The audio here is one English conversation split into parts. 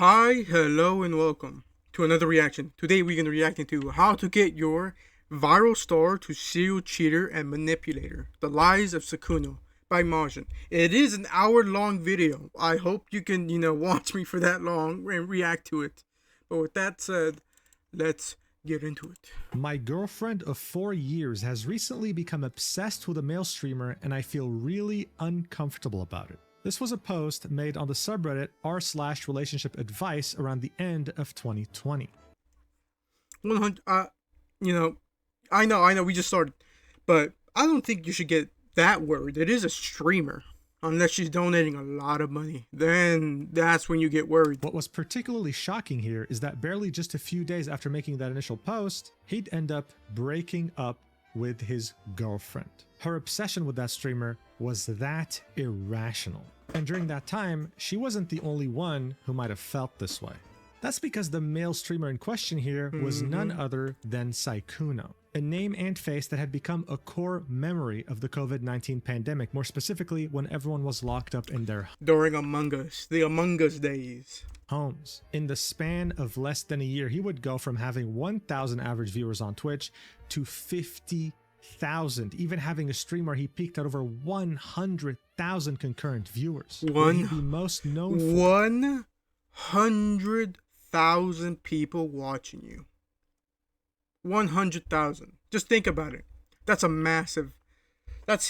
Hi, hello, and welcome to another reaction. Today we're going to be reacting to how to get your viral star to Serial Cheater and Manipulator, The Lies of Sykkuno by Mujin. It is an hour-long video. I hope you can, watch me for that long and react to it. But with that said, let's get into it. My girlfriend of 4 years has recently become obsessed with a male streamer, and I feel really uncomfortable about it. This was a post made on the subreddit r/relationship advice around the end of 2020. 100, I know, we just started, but I don't think you should get that worried. It is a streamer. Unless she's donating a lot of money, then that's when you get worried. What was particularly shocking here is that barely just a few days after making that initial post, he'd end up breaking up with his girlfriend. Her obsession with that streamer was that irrational. And during that time, she wasn't the only one who might have felt this way. That's because the male streamer in question here was none other than Sykkuno, a name and face that had become a core memory of the COVID-19 pandemic, more specifically when everyone was locked up in their during the Among Us days. Homes. In the span of less than a year, he would go from having 1,000 average viewers on Twitch to 50,000, even having a stream where he peaked at over 100,000 concurrent viewers. What he'd be most known for 100,000 people watching you. 100,000. Just think about it. That's a massive. That's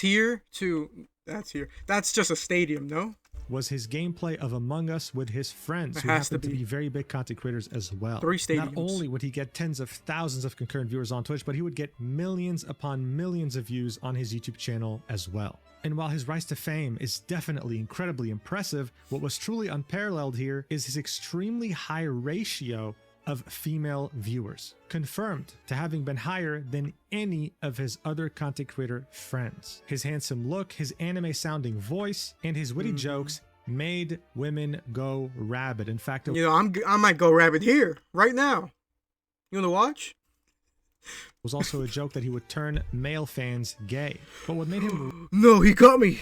just a stadium, no? Was his gameplay of Among Us with his friends, who happened to be very big content creators as well. 3 stadiums. Not only would he get tens of thousands of concurrent viewers on Twitch, but he would get millions upon millions of views on his YouTube channel as well. And while his rise to fame is definitely incredibly impressive, what was truly unparalleled here is his extremely high ratio of female viewers, confirmed to having been higher than any of his other content creator friends. His handsome look, his anime sounding voice, and his witty jokes made women go rabid. In fact, I might go rabid here right now. You want to watch? Was also a joke that he would turn male fans gay. But what made him no, he got me.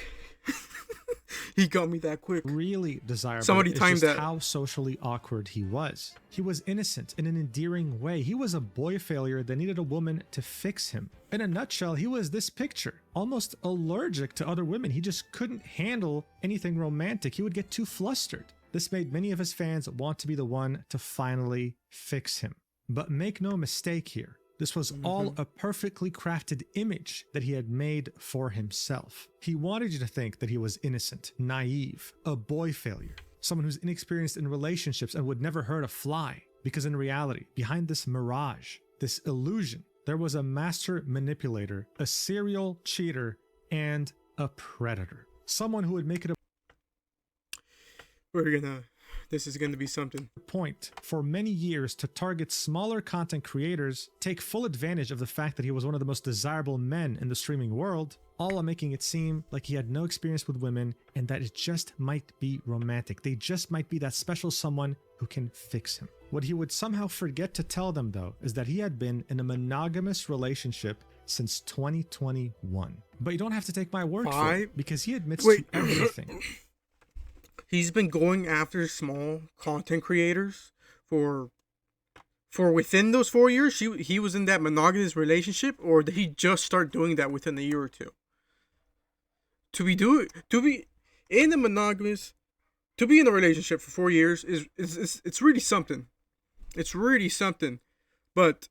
He got me that quick. Really desirable. Somebody timed that. How socially awkward he was. He was innocent in an endearing way. He was a boy failure that needed a woman to fix him. In a nutshell, he was this picture, almost allergic to other women. He just couldn't handle anything romantic. He would get too flustered. This made many of his fans want to be the one to finally fix him. But make no mistake here. This was all a perfectly crafted image that he had made for himself. He wanted you to think that he was innocent, naive, a boy failure, someone who's inexperienced in relationships and would never hurt a fly. Because in reality, behind this mirage, this illusion, there was a master manipulator, a serial cheater, and a predator. Someone who would make it a this is gonna be something. Point for many years to target smaller content creators, take full advantage of the fact that he was one of the most desirable men in the streaming world, all while making it seem like he had no experience with women and that it just might be romantic. They just might be that special someone who can fix him. What he would somehow forget to tell them, though, is that he had been in a monogamous relationship since 2021. But you don't have to take my word for it, because he admits to everything. He's been going after small content creators for within those 4 years. He was in that monogamous relationship, or did he just start doing that within a year or two? To be in a relationship for 4 years it's really something. It's really something. But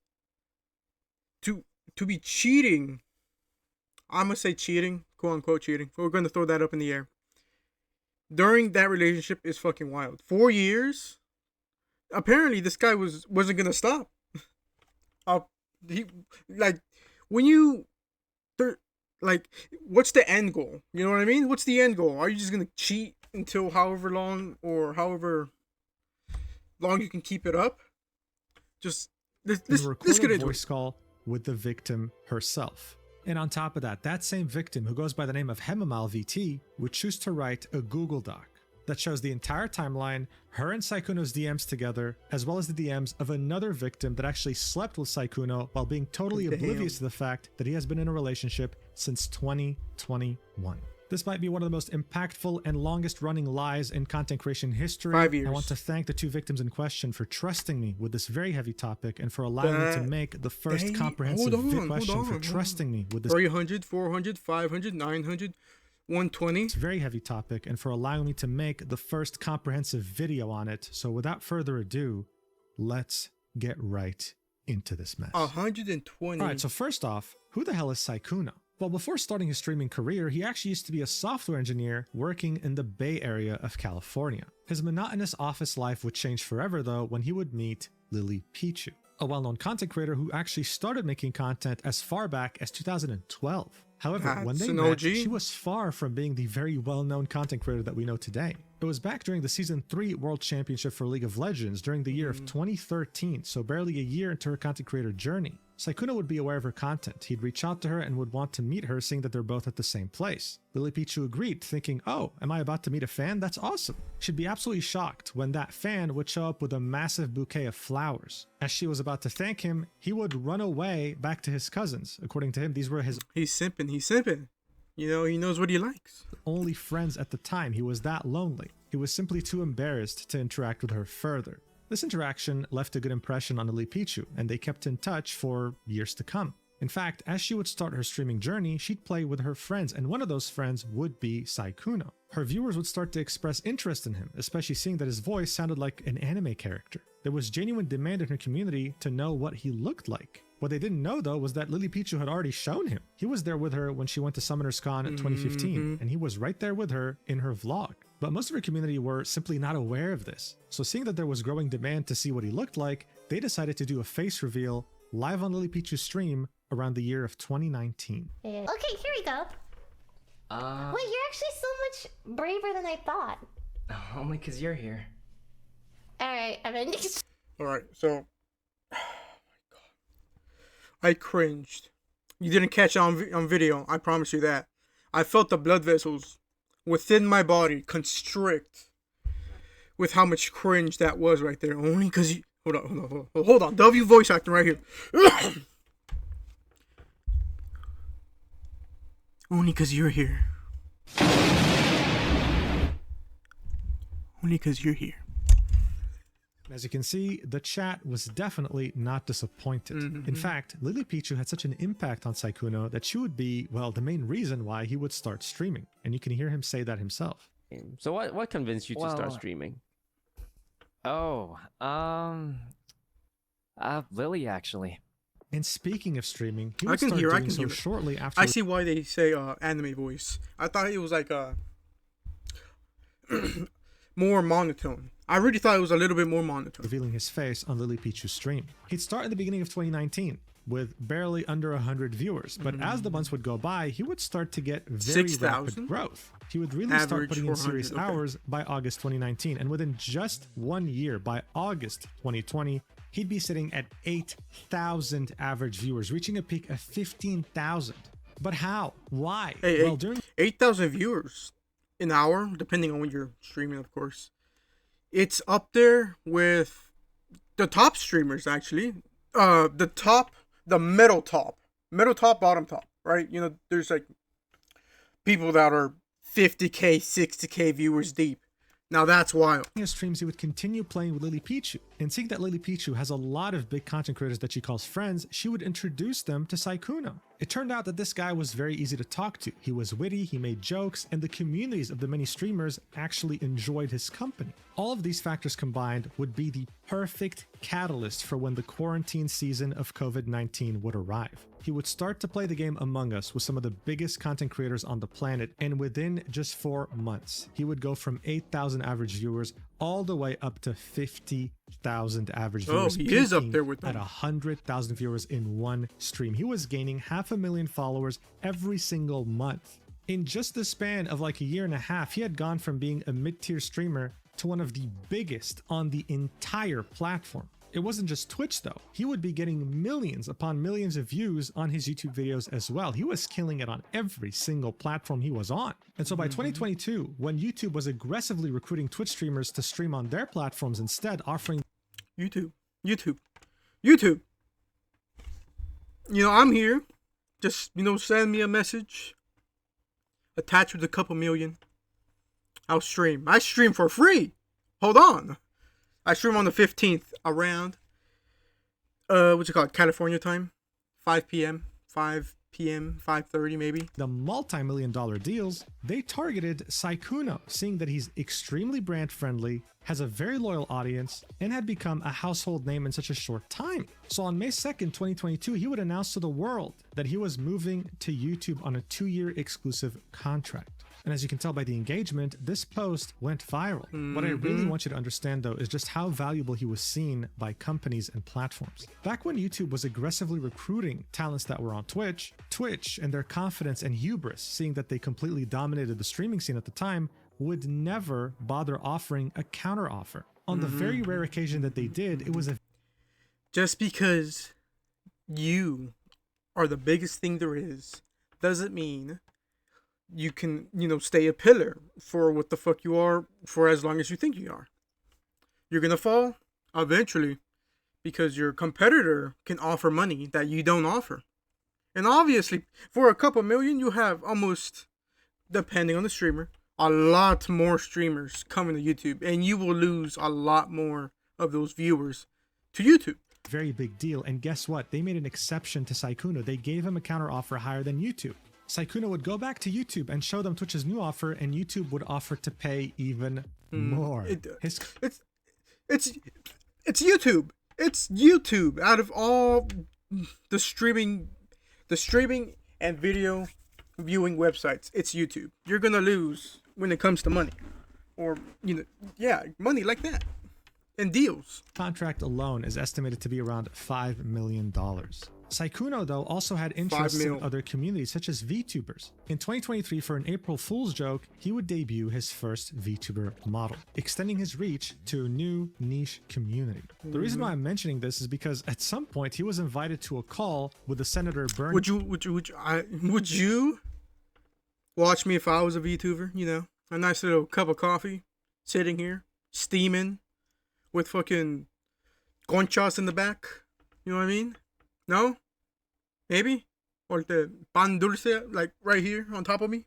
to be cheating, I'm gonna say cheating, quote unquote cheating. We're gonna throw that up in the air. During that relationship is fucking wild. 4 years. Apparently, this guy wasn't gonna stop. What's the end goal? You know what I mean? What's the end goal? Are you just gonna cheat until however long you can keep it up? Just let's get into voice call with the victim herself. And on top of that, that same victim, who goes by the name of Hemamal VT, would choose to write a Google Doc that shows the entire timeline, her and Sykkuno's DMs together, as well as the DMs of another victim that actually slept with Sykkuno while being totally oblivious to the fact that he has been in a relationship since 2021. This might be one of the most impactful and longest running lies in content creation history. 5 years. I want to thank the two victims in question for trusting me with this very heavy topic and for allowing me to make the first comprehensive question for trusting me with this 300, 400, 500, 900, 120. very heavy topic and for allowing me to make the first comprehensive video on it. So without further ado, let's get right into this mess. 120. All right, so first off, who the hell is Sykkuno? Well, before starting his streaming career, he actually used to be a software engineer working in the Bay Area of California. His monotonous office life would change forever though when he would meet Lily Pichu, a well-known content creator who actually started making content as far back as 2012. However, when they met, she was far from being the very well-known content creator that we know today. It was back during the Season 3 World Championship for League of Legends during the year of 2013, so barely a year into her content creator journey. Sykkuno would be aware of her content. He'd reach out to her and would want to meet her, seeing that they're both at the same place. Lily Pichu agreed, thinking, oh, am I about to meet a fan? That's awesome. She'd be absolutely shocked when that fan would show up with a massive bouquet of flowers. As she was about to thank him, he would run away back to his cousins. According to him, these were his He's simping. You know, he knows what he likes. only friends at the time. He was that lonely. He was simply too embarrassed to interact with her further. This interaction left a good impression on Lily Pichu, and they kept in touch for years to come. In fact, as she would start her streaming journey, she'd play with her friends, and one of those friends would be Sykkuno. Her viewers would start to express interest in him, especially seeing that his voice sounded like an anime character. There was genuine demand in her community to know what he looked like. What they didn't know though was that Lily Pichu had already shown him. He was there with her when she went to Summoners Con in 2015, and he was right there with her in her vlog. But most of her community were simply not aware of this. So seeing that there was growing demand to see what he looked like, they decided to do a face reveal live on Lily Pichu's stream around the year of 2019. Okay, here we go. Wait, you're actually so much braver than I thought. Only because you're here. Alright, I'm in. Alright, so. Oh my god. I cringed. You didn't catch it on video, I promise you that. I felt the blood vessels within my body constrict with how much cringe that was right there. Only because you. Hold on. W voice acting right here. Only because you're here. Only because you're here. As you can see, the chat was definitely not disappointed. In fact, Lily Pichu had such an impact on Sykkuno that she would be, well, the main reason why he would start streaming. And you can hear him say that himself. So what convinced you to start streaming? Lily, actually. And speaking of streaming, he I would can start hear. doing so shortly after. I see why they say anime voice. I thought it was like more monotone. I really thought it was a little bit more monotone. revealing his face on Lily Pichu's stream. He'd start in the beginning of 2019 with barely under 100 viewers, but as the months would go by, he would start to get very 6,000? rapid growth. He would really start Average putting in serious 400, okay. hours by August 2019, and within just 1 year, by August 2020, he'd be sitting at 8,000 average viewers, reaching a peak of 15,000. But how? Why? Hey, during 8,000 viewers an hour, depending on when you're streaming, of course. It's up there with the top streamers, actually. The middle top, bottom top, right? You know, there's like people that are 50K, 60K viewers deep. Now that's wild. his streams, he would continue playing with Lily Pichu. And seeing that Lily Pichu has a lot of big content creators that she calls friends, she would introduce them to Sykkuno. It turned out that this guy was very easy to talk to. He was witty, he made jokes, and the communities of the many streamers actually enjoyed his company. All of these factors combined would be the perfect catalyst for when the quarantine season of COVID-19 would arrive. He would start to play the game Among Us with some of the biggest content creators on the planet, and within just 4 months, he would go from 8,000 average viewers all the way up to 50,000 average viewers. He is up peaking there with them. at 100,000 viewers in one stream. He was gaining 500,000 followers every single month. In just the span of like a year and a half, he had gone from being a mid-tier streamer to one of the biggest on the entire platform. It wasn't just Twitch though. He would be getting millions upon millions of views on his YouTube videos as well. He was killing it on every single platform he was on. And so by 2022, when YouTube was aggressively recruiting Twitch streamers to stream on their platforms instead, offering YouTube. You know, I'm here. Just, send me a message. attached with a couple million, I'll stream. I stream for free. Hold on. I stream on the 15th around, what's it called? California time. 5 p.m. 5:30 maybe. The multi-million-dollar deals, they targeted Sykkuno, seeing that he's extremely brand friendly, has a very loyal audience, and had become a household name in such a short time. So on May 2nd, 2022, he would announce to the world that he was moving to YouTube on a 2-year exclusive contract. And as you can tell by the engagement, this post went viral. What I really want you to understand, though, is just how valuable he was seen by companies and platforms. Back when YouTube was aggressively recruiting talents that were on Twitch and their confidence and hubris, seeing that they completely dominated the streaming scene at the time, would never bother offering a counteroffer. On the very rare occasion that they did, it was a... Just because you are the biggest thing there is, doesn't mean you can, stay a pillar for what the fuck you are for as long as you think you are. You're gonna fall eventually because your competitor can offer money that you don't offer. And obviously, for a couple million, you have almost, depending on the streamer, a lot more streamers coming to YouTube, and you will lose a lot more of those viewers to YouTube. Very big deal. And guess what? They made an exception to Sykkuno. They gave him a counteroffer higher than YouTube. Sykkuno would go back to YouTube and show them Twitch's new offer, and YouTube would offer to pay even more. It's YouTube. It's YouTube. Out of all the streaming and video viewing websites, it's YouTube. You're gonna lose when it comes to money, or money like that, and deals. Contract alone is estimated to be around $5 million. Sykkuno, though, also had interests in other communities, such as VTubers. In 2023, for an April Fool's joke, he would debut his first VTuber model, extending his reach to a new niche community. The reason why I'm mentioning this is because at some point he was invited to a call with the Senator Bernie. Would you watch me if I was a VTuber? A nice little cup of coffee, sitting here, steaming, with fucking conchas in the back. You know what I mean? No? Maybe? Or the pan dulce, like right here on top of me,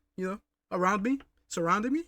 around me, surrounding me?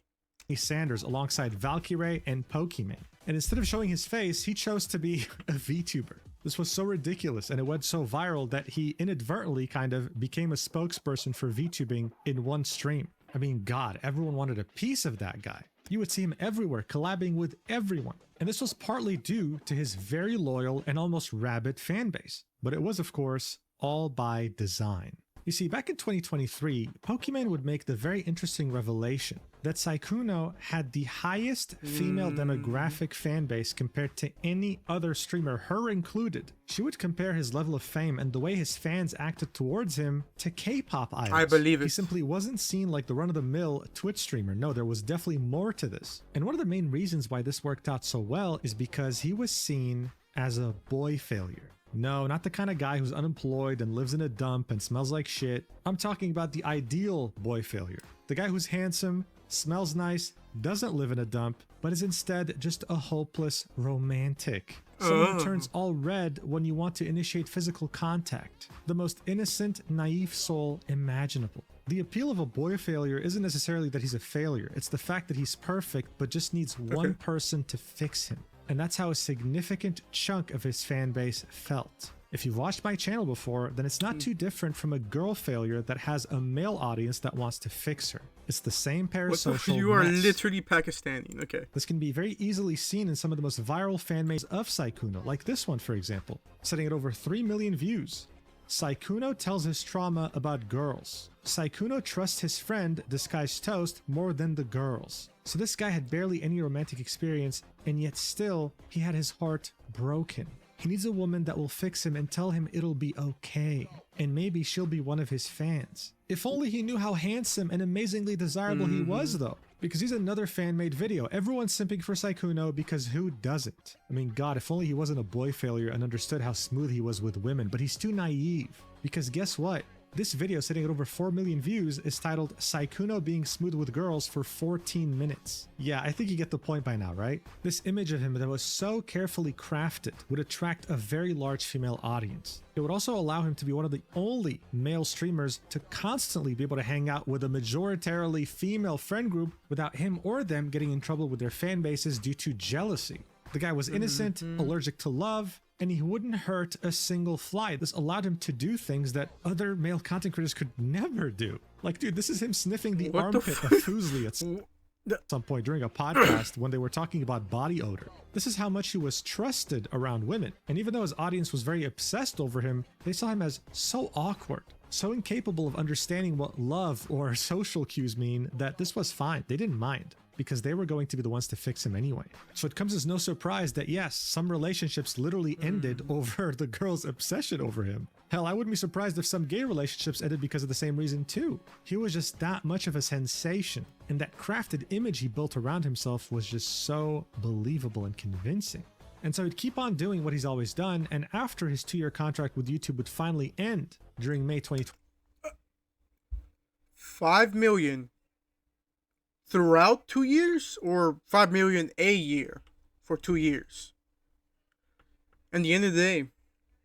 Sanders alongside Valkyrie and Pokimane. And instead of showing his face, he chose to be a VTuber. This was so ridiculous and it went so viral that he inadvertently kind of became a spokesperson for VTubing in one stream. I mean, God, everyone wanted a piece of that guy. You would see him everywhere, collabing with everyone. And this was partly due to his very loyal and almost rabid fan base. But it was, of course, all by design. You see, back in 2023, Pokimane would make the very interesting revelation that Sykkuno had the highest female demographic fan base compared to any other streamer, her included. She would compare his level of fame and the way his fans acted towards him to K-pop idols. I believe it. He simply wasn't seen like the run-of-the-mill Twitch streamer. No, there was definitely more to this. And one of the main reasons why this worked out so well is because he was seen as a boy failure. No, not the kind of guy who's unemployed and lives in a dump and smells like shit. I'm talking about the ideal boy failure. The guy who's handsome, smells nice, doesn't live in a dump, but is instead just a hopeless romantic. Someone who turns all red when you want to initiate physical contact. The most innocent, naive soul imaginable. The appeal of a boy failure isn't necessarily that he's a failure. It's the fact that he's perfect, but just needs one person to fix him. And that's how a significant chunk of his fan base felt. If you've watched my channel before, then it's not too different from a girl failure that has a male audience that wants to fix her. It's the same parasocial You are mess. literally Pakistani. Okay. This can be very easily seen in some of the most viral fan bases of Sykkuno, like this one, for example, setting at over 3 million views. Sykkuno tells his trauma about girls. Sykkuno trusts his friend, Disguised Toast, more than the girls. So this guy had barely any romantic experience, and yet still, he had his heart broken. He needs a woman that will fix him and tell him it'll be okay. And maybe she'll be one of his fans. If only he knew how handsome and amazingly desirable he was, though. Because he's another fan-made video. Everyone's simping for Sykkuno because who doesn't? I mean, God, if only he wasn't a boy failure and understood how smooth he was with women. But he's too naive. Because guess what? This video, sitting at over 4 million views, is titled Sykkuno Being Smooth with Girls for 14 minutes. Yeah, I think you get the point by now, right? This image of him that was so carefully crafted would attract a very large female audience. It would also allow him to be one of the only male streamers to constantly be able to hang out with a majoritarily female friend group without him or them getting in trouble with their fan bases due to jealousy. The guy was innocent, allergic to love, and he wouldn't hurt a single fly. This allowed him to do things that other male content creators could never do. Like, dude, this is him sniffing the armpit of Fuslie at some point during a podcast when they were talking about body odor. This is how much he was trusted around women. And even though his audience was very obsessed over him, they saw him as so awkward, so incapable of understanding what love or social cues mean, that this was fine. They didn't mind, because they were going to be the ones to fix him anyway. So it comes as no surprise that yes, some relationships literally ended over the girl's obsession over him. Hell, I wouldn't be surprised if some gay relationships ended because of the same reason too. He was just that much of a sensation, and that crafted image he built around himself was just so believable and convincing. And so he'd keep on doing what he's always done, and after his 2-year contract with YouTube would finally end during May 2020. 5 million throughout 2 years, or 5 million a year for 2 years? And the end of the day,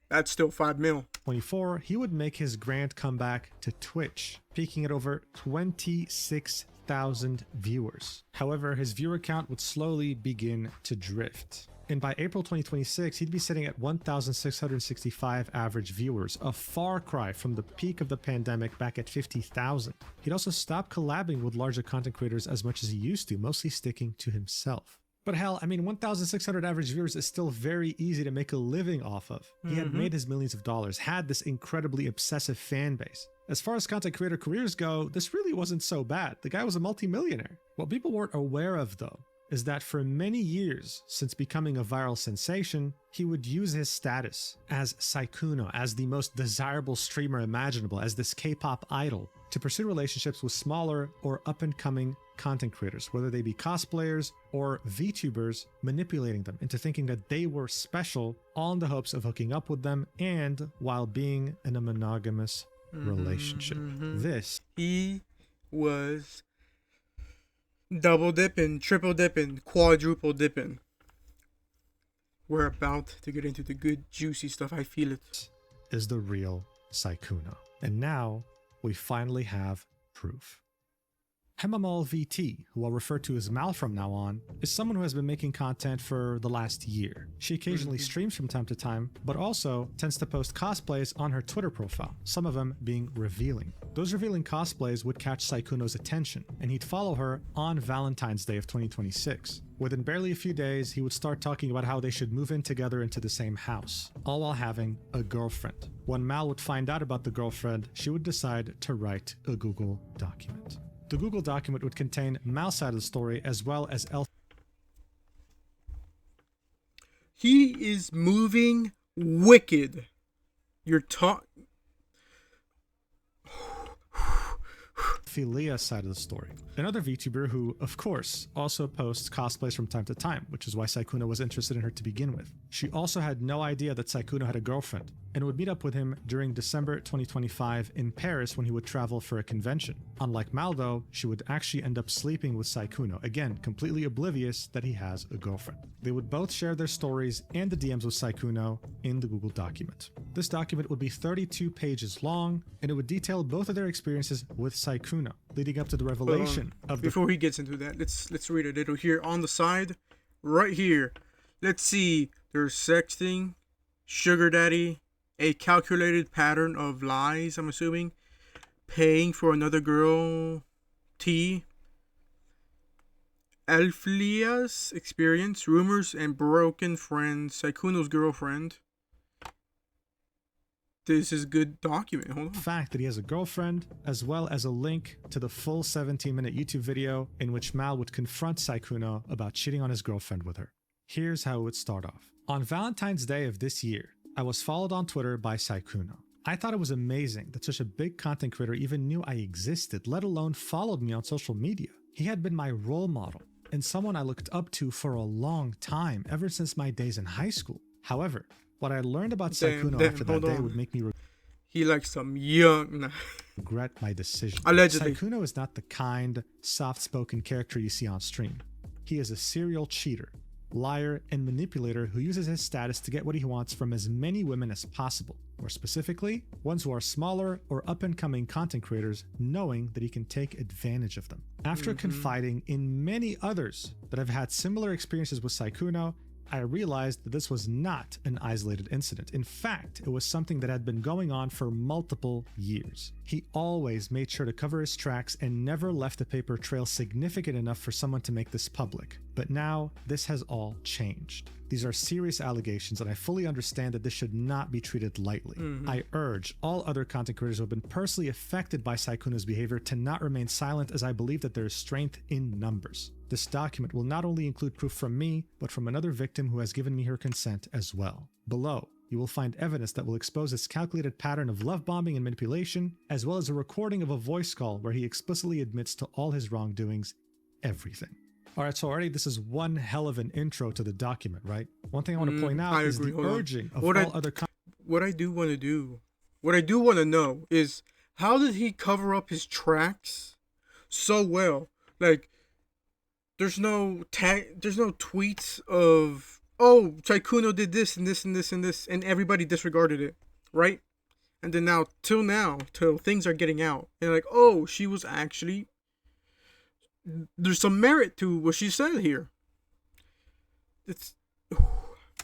that's still 5 mil. 24, he would make his grand comeback to Twitch, peaking at over 26,000 viewers. However, his viewer count would slowly begin to drift. And by April 2026, he'd be sitting at 1,665 average viewers, a far cry from the peak of the pandemic back at 50,000. He'd also stopped collabing with larger content creators as much as he used to, mostly sticking to himself. But hell, I mean, 1,600 average viewers is still very easy to make a living off of. He had made his millions of dollars, had this incredibly obsessive fan base. As far as content creator careers go, this really wasn't so bad. The guy was a multimillionaire. What people weren't aware of, though, is that for many years since becoming a viral sensation, he would use his status as Sykkuno, as the most desirable streamer imaginable, as this K-pop idol, to pursue relationships with smaller or up-and-coming content creators, whether they be cosplayers or VTubers, manipulating them into thinking that they were special, all in the hopes of hooking up with them and while being in a monogamous relationship. This He was double dipping, triple dipping, quadruple dipping. We're about to get into the good juicy stuff. I feel it. is the real Sykkuno. And now we finally have proof. Hemamol VT, who I'll refer to as Mal from now on, is someone who has been making content for the last year. She occasionally streams from time to time, but also tends to post cosplays on her Twitter profile, some of them being revealing. Those revealing cosplays would catch Sykkuno's attention, and he'd follow her on Valentine's Day of 2026. Within barely a few days, he would start talking about how they should move in together into the same house, all while having a girlfriend. When Mal would find out about the girlfriend, she would decide to write a Google document. The Google document would contain Mal's side of the story as well as He is moving wicked. You're Philia's side of the story. Another VTuber who, of course, also posts cosplays from time to time, which is why Sykkuno was interested in her to begin with. She also had no idea that Sykkuno had a girlfriend, and would meet up with him during December 2025 in Paris when he would travel for a convention. Unlike Mal, though, she would actually end up sleeping with Sykkuno, again, completely oblivious that he has a girlfriend. They would both share their stories and the DMs with Sykkuno in the Google document. This document would be 32 pages long, and it would detail both of their experiences with Sykkuno, leading up to the revelation of the... Before he gets into that, let's read a little here on the side, right here. Let's see. There's sexting, sugar daddy, a calculated pattern of lies, I'm assuming, paying for another girl, T, Alflia's experience, rumors, and broken friends, Sykkuno's girlfriend. This is a good document. Hold on. fact that he has a girlfriend, as well as a link to the full 17-minute YouTube video in which Mal would confront Sykkuno about cheating on his girlfriend with her. Here's how it would start off. On Valentine's Day of this year, I was followed on Twitter by Sykkuno. I thought it was amazing that such a big content creator even knew I existed, let alone followed me on social media. He had been my role model, and someone I looked up to for a long time, ever since my days in high school. However, what I learned about Sykkuno after that day would make me... He likes some young. Nah. Regret my decision. Allegedly. Sykkuno is not the kind, soft-spoken character you see on stream. He is a serial cheater, liar, and manipulator who uses his status to get what he wants from as many women as possible. More specifically, ones who are smaller or up-and-coming content creators, knowing that he can take advantage of them. After confiding in many others that have had similar experiences with Sykkuno, I realized that this was not an isolated incident. In fact, it was something that had been going on for multiple years. He always made sure to cover his tracks and never left a paper trail significant enough for someone to make this public. But now, this has all changed. These are serious allegations, and I fully understand that this should not be treated lightly. I urge all other content creators who have been personally affected by Sykkuno's behavior to not remain silent, as I believe that there is strength in numbers. This document will not only include proof from me, but from another victim who has given me her consent as well. Below, you will find evidence that will expose his calculated pattern of love bombing and manipulation, as well as a recording of a voice call where he explicitly admits to all his wrongdoings, everything. Alright, so already this is one hell of an intro to the document, right? One thing I want to point out is the urging of all other What I do want to know is, how did he cover up his tracks so well? Like, there's no tweets of, oh, Sykkuno did this and this and this and this, and everybody disregarded it, right? And then till things are getting out, and like, oh, she was actually, there's some merit to what she said here. It's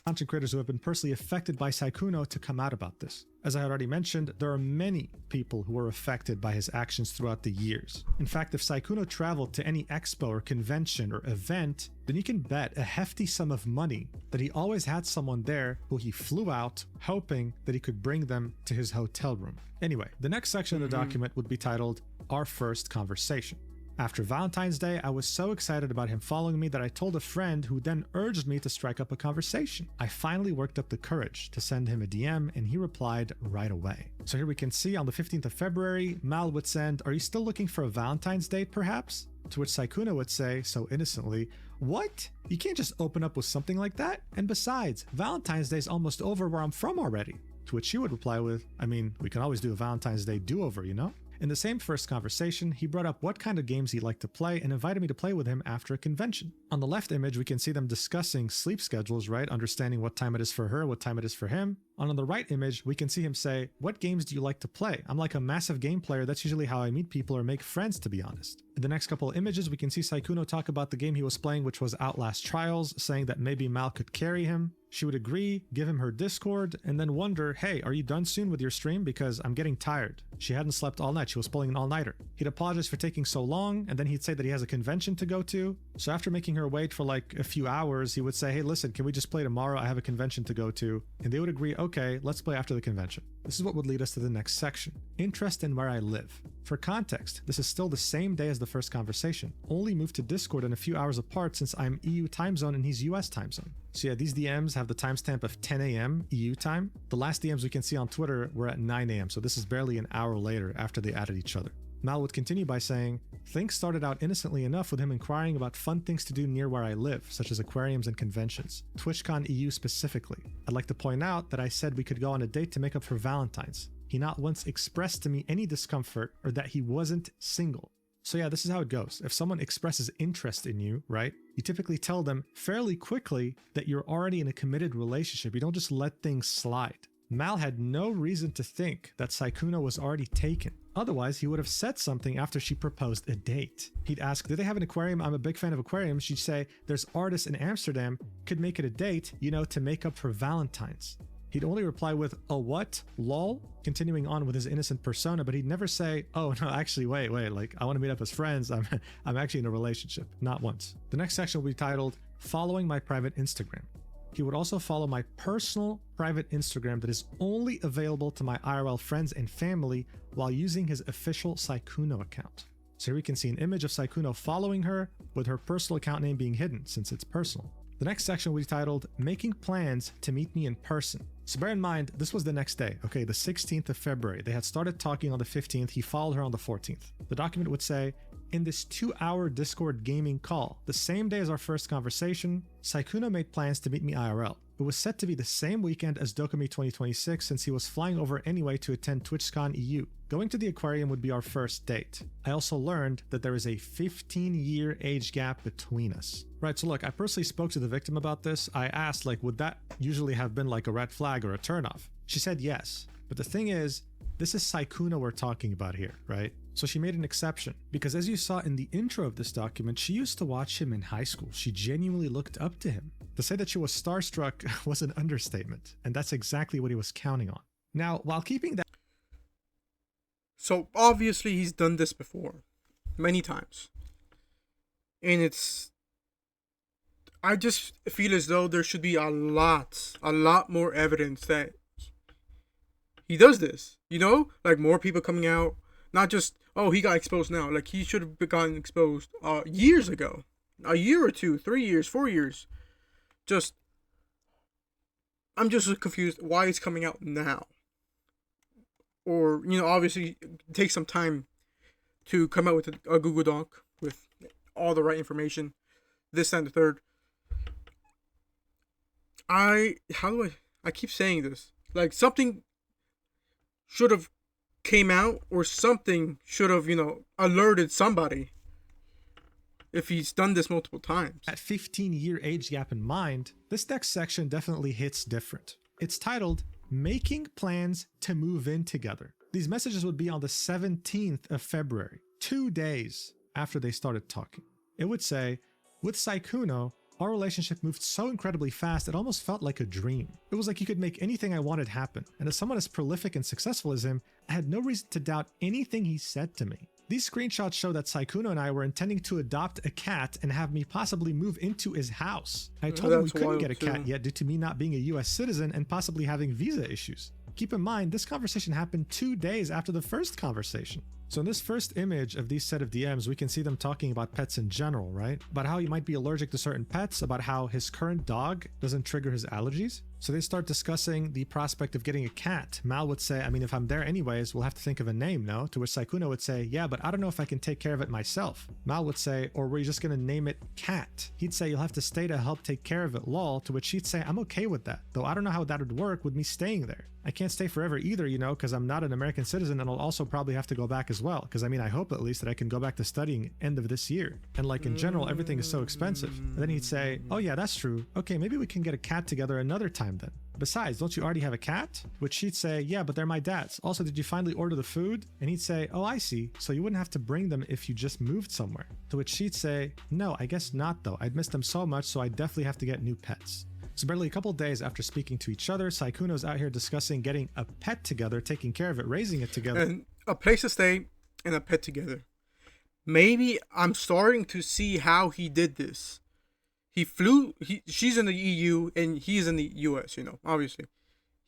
content creators who have been personally affected by Sykkuno to come out about this. As I had already mentioned, there are many people who were affected by his actions throughout the years. In fact, if Sykkuno traveled to any expo or convention or event, then you can bet a hefty sum of money that he always had someone there who he flew out, hoping that he could bring them to his hotel room. Anyway, the next section of the document would be titled, Our First Conversation. After Valentine's Day, I was so excited about him following me that I told a friend, who then urged me to strike up a conversation. I finally worked up the courage to send him a DM, and he replied right away. So here we can see on the 15th of February, Mal would send, "Are you still looking for a Valentine's date perhaps?" To which Sykkuno would say, so innocently, "What? You can't just open up with something like that? And besides, Valentine's Day's almost over where I'm from already." To which she would reply with, "I mean, we can always do a Valentine's Day do-over, you know?" In the same first conversation, he brought up what kind of games he'd like to play and invited me to play with him after a convention. On the left image, we can see them discussing sleep schedules, right? Understanding what time it is for her, what time it is for him. And on the right image, we can see him say, "What games do you like to play? I'm like a massive game player. That's usually how I meet people or make friends, to be honest." In the next couple of images, we can see Sykkuno talk about the game he was playing, which was Outlast Trials, saying that maybe Mal could carry him. She would agree, give him her Discord, and then wonder, "Hey, are you done soon with your stream? Because I'm getting tired." She hadn't slept all night. She was pulling an all-nighter. He'd apologize for taking so long, and then he'd say that he has a convention to go to. So after making her wait for like a few hours, he would say, "Hey, listen, can we just play tomorrow? I have a convention to go to." And they would agree, "Okay, let's play after the convention." This is what would lead us to the next section. Interest in where I live. For context, this is still the same day as the first conversation, only moved to Discord in a few hours apart since I'm EU time zone and he's US time zone. So yeah, these DMs have the timestamp of 10 a.m. EU time. The last DMs we can see on Twitter were at 9 a.m. So this is barely an hour later after they added each other. Mal would continue by saying, "Things started out innocently enough with him inquiring about fun things to do near where I live, such as aquariums and conventions, TwitchCon EU specifically. I'd like to point out that I said we could go on a date to make up for Valentine's. He not once expressed to me any discomfort or that he wasn't single." So yeah, this is how it goes. If someone expresses interest in you, right, you typically tell them fairly quickly that you're already in a committed relationship. You don't just let things slide. Mal had no reason to think that Sykkuno was already taken. Otherwise, he would have said something after she proposed a date. He'd ask, "Did they have an aquarium? I'm a big fan of aquariums." She'd say, "There's artists in Amsterdam. Could make it a date, you know, to make up for Valentine's." He'd only reply with, "A what? Lol?" Continuing on with his innocent persona, but he'd never say, "Oh no, actually, wait, like, I want to meet up as friends. I'm actually in a relationship." Not once. The next section will be titled, Following My Private Instagram. He would also follow my personal private Instagram that is only available to my IRL friends and family while using his official Sykkuno account. So here we can see an image of Sykkuno following her with her personal account name being hidden since it's personal. The next section will be titled, Making Plans to Meet Me in Person. So bear in mind, this was the next day, okay, the 16th of February. They had started talking on the 15th. He followed her on the 14th. The document would say, "In this 2-hour Discord gaming call, the same day as our first conversation, Sykkuno made plans to meet me IRL. It was set to be the same weekend as Dokumi 2026 since he was flying over anyway to attend TwitchCon EU. Going to the aquarium would be our first date. I also learned that there is a 15-year age gap between us. Right, so look, I personally spoke to the victim about this. I asked, like, would that usually have been like a red flag or a turnoff? She said yes. But the thing is, this is Sykkuno we're talking about here, right? So she made an exception, because as you saw in the intro of this document, she used to watch him in high school. She genuinely looked up to him. To say that she was starstruck was an understatement, and that's exactly what he was counting on. Now, while keeping that... So obviously he's done this before, many times. And I just feel as though there should be a lot more evidence that he does this, you know? Like more people coming out, not just, oh, he got exposed now. Like he should have gotten exposed years ago, a year or two, 3 years, 4 years. I'm just confused why it's coming out now. Or, you know, obviously it takes some time to come out with a Google Doc with all the right information, this and the third. I keep saying this, like something should have came out, or something should have, you know, alerted somebody if he's done this multiple times. That 15-year age gap in mind, this next section definitely hits different. It's titled, Making Plans to Move In Together. These messages would be on the 17th of February, 2 days after they started talking. It would say, with Sykkuno, our relationship moved so incredibly fast it almost felt like a dream. It was like he could make anything I wanted happen, and as someone as prolific and successful as him, I had no reason to doubt anything he said to me. These screenshots show that Sykkuno and I were intending to adopt a cat and have me possibly move into his house. I told him we couldn't get a cat yet due to me not being a US citizen and possibly having visa issues. Keep in mind, this conversation happened 2 days after the first conversation. So in this first image of these set of DMs, we can see them talking about pets in general, right? About how he might be allergic to certain pets, about how his current dog doesn't trigger his allergies. So they start discussing the prospect of getting a cat. Mal would say, I mean, if I'm there anyways, we'll have to think of a name, no? To which Sykkuno would say, yeah, but I don't know if I can take care of it myself. Mal would say, or were you just gonna name it Cat? He'd say, you'll have to stay to help take care of it, lol. To which she'd say, I'm okay with that, though I don't know how that would work with me staying there. I can't stay forever either, you know, because I'm not an American citizen and I'll also probably have to go back as well. Because I mean, I hope at least that I can go back to studying end of this year. And like in general, everything is so expensive. And then he'd say, oh yeah, that's true. Okay, maybe we can get a cat together another time then. Besides, don't you already have a cat? Which she'd say, yeah, but they're my dad's. Also, did you finally order the food? And he'd say, oh, I see. So you wouldn't have to bring them if you just moved somewhere. To which she'd say, no, I guess not though. I'd miss them so much, so I'd definitely have to get new pets. So barely a couple days after speaking to each other, Sykkuno's out here discussing getting a pet together, taking care of it, raising it together. And a place to stay and a pet together. Maybe I'm starting to see how he did this. She's in the EU and he's in the US, you know, obviously.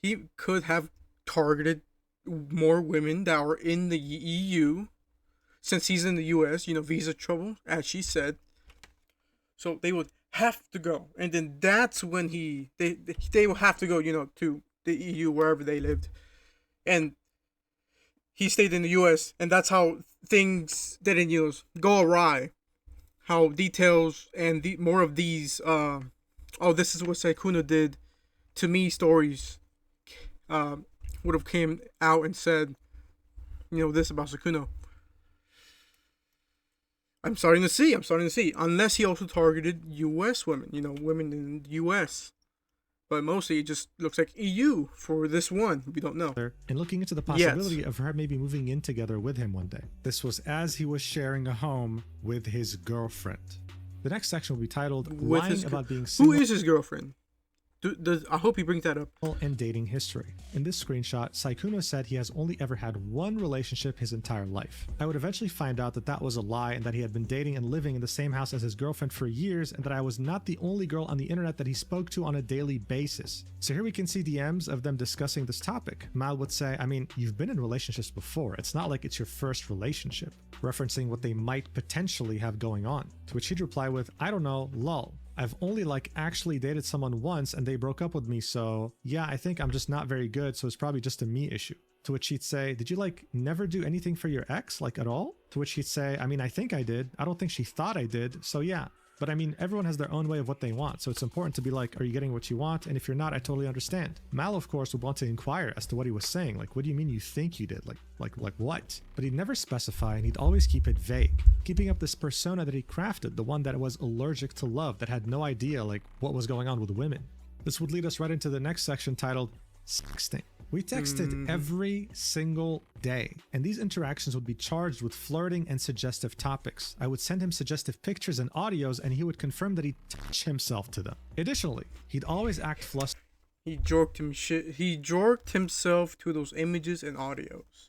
He could have targeted more women that are in the EU since he's in the US, you know, visa trouble, as she said. So they would have to go. And then that's when they will have to go, you know, to the EU, wherever they lived. And he stayed in the US, and that's how things didn't, you know, go awry. How details and more of these, oh, this is what Sykkuno did to me stories would have came out and said, you know, this about Sykkuno. I'm starting to see. Unless he also targeted US women, you know, women in the US. But mostly it just looks like EU for this one. We don't know. And looking into the possibility of her maybe moving in together with him one day. This was as he was sharing a home with his girlfriend. The next section will be titled Lying About Being Single. Who is his girlfriend? I hope he brings that up. And dating history. In this screenshot, Sykkuno said he has only ever had one relationship his entire life. I would eventually find out that that was a lie and that he had been dating and living in the same house as his girlfriend for years and that I was not the only girl on the internet that he spoke to on a daily basis. So here we can see DMs of them discussing this topic. Mal would say, I mean, you've been in relationships before. It's not like it's your first relationship. Referencing what they might potentially have going on. To which he'd reply with, I don't know, lol. I've only actually dated someone once and they broke up with me, so yeah, I think I'm just not very good, so it's probably just a me issue. To which he'd say, did you never do anything for your ex, at all? To which he'd say, I mean, I think I did. I don't think she thought I did, so yeah. But I mean, everyone has their own way of what they want, so it's important to be like, are you getting what you want? And if you're not, I totally understand. Mal, of course, would want to inquire as to what he was saying. Like, what do you mean you think you did? Like what? But he'd never specify, and he'd always keep it vague, keeping up this persona that he crafted, the one that was allergic to love, that had no idea, like, what was going on with women. This would lead us right into the next section titled Sexting. We texted every single day, and these interactions would be charged with flirting and suggestive topics. I would send him suggestive pictures and audios, and he would confirm that he'd touch himself to them. Additionally, he'd always act flustered. He jorked himself to those images and audios.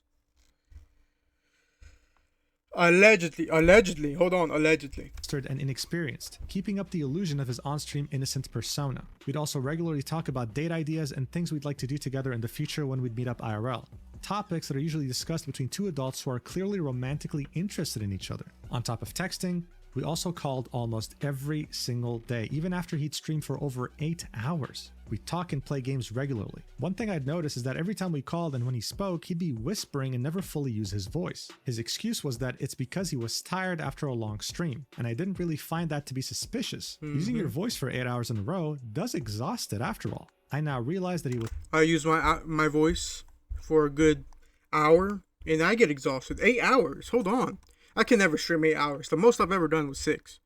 Allegedly, allegedly. And inexperienced, keeping up the illusion of his on-stream innocent persona. We'd also regularly talk about date ideas and things we'd like to do together in the future when we'd meet up IRL. Topics that are usually discussed between two adults who are clearly romantically interested in each other. On top of texting, we also called almost every single day, even after he'd stream for over 8 hours. We'd talk and play games regularly. One thing I'd notice is that every time we called and when he spoke, he'd be whispering and never fully use his voice. His excuse was that it's because he was tired after a long stream, and I didn't really find that to be suspicious. Using your voice for 8 hours in a row does exhaust it after all. I now realize that he was... I use my voice for a good hour, and I get exhausted. 8 hours? Hold on. I can never stream 8 hours. The most I've ever done was 6.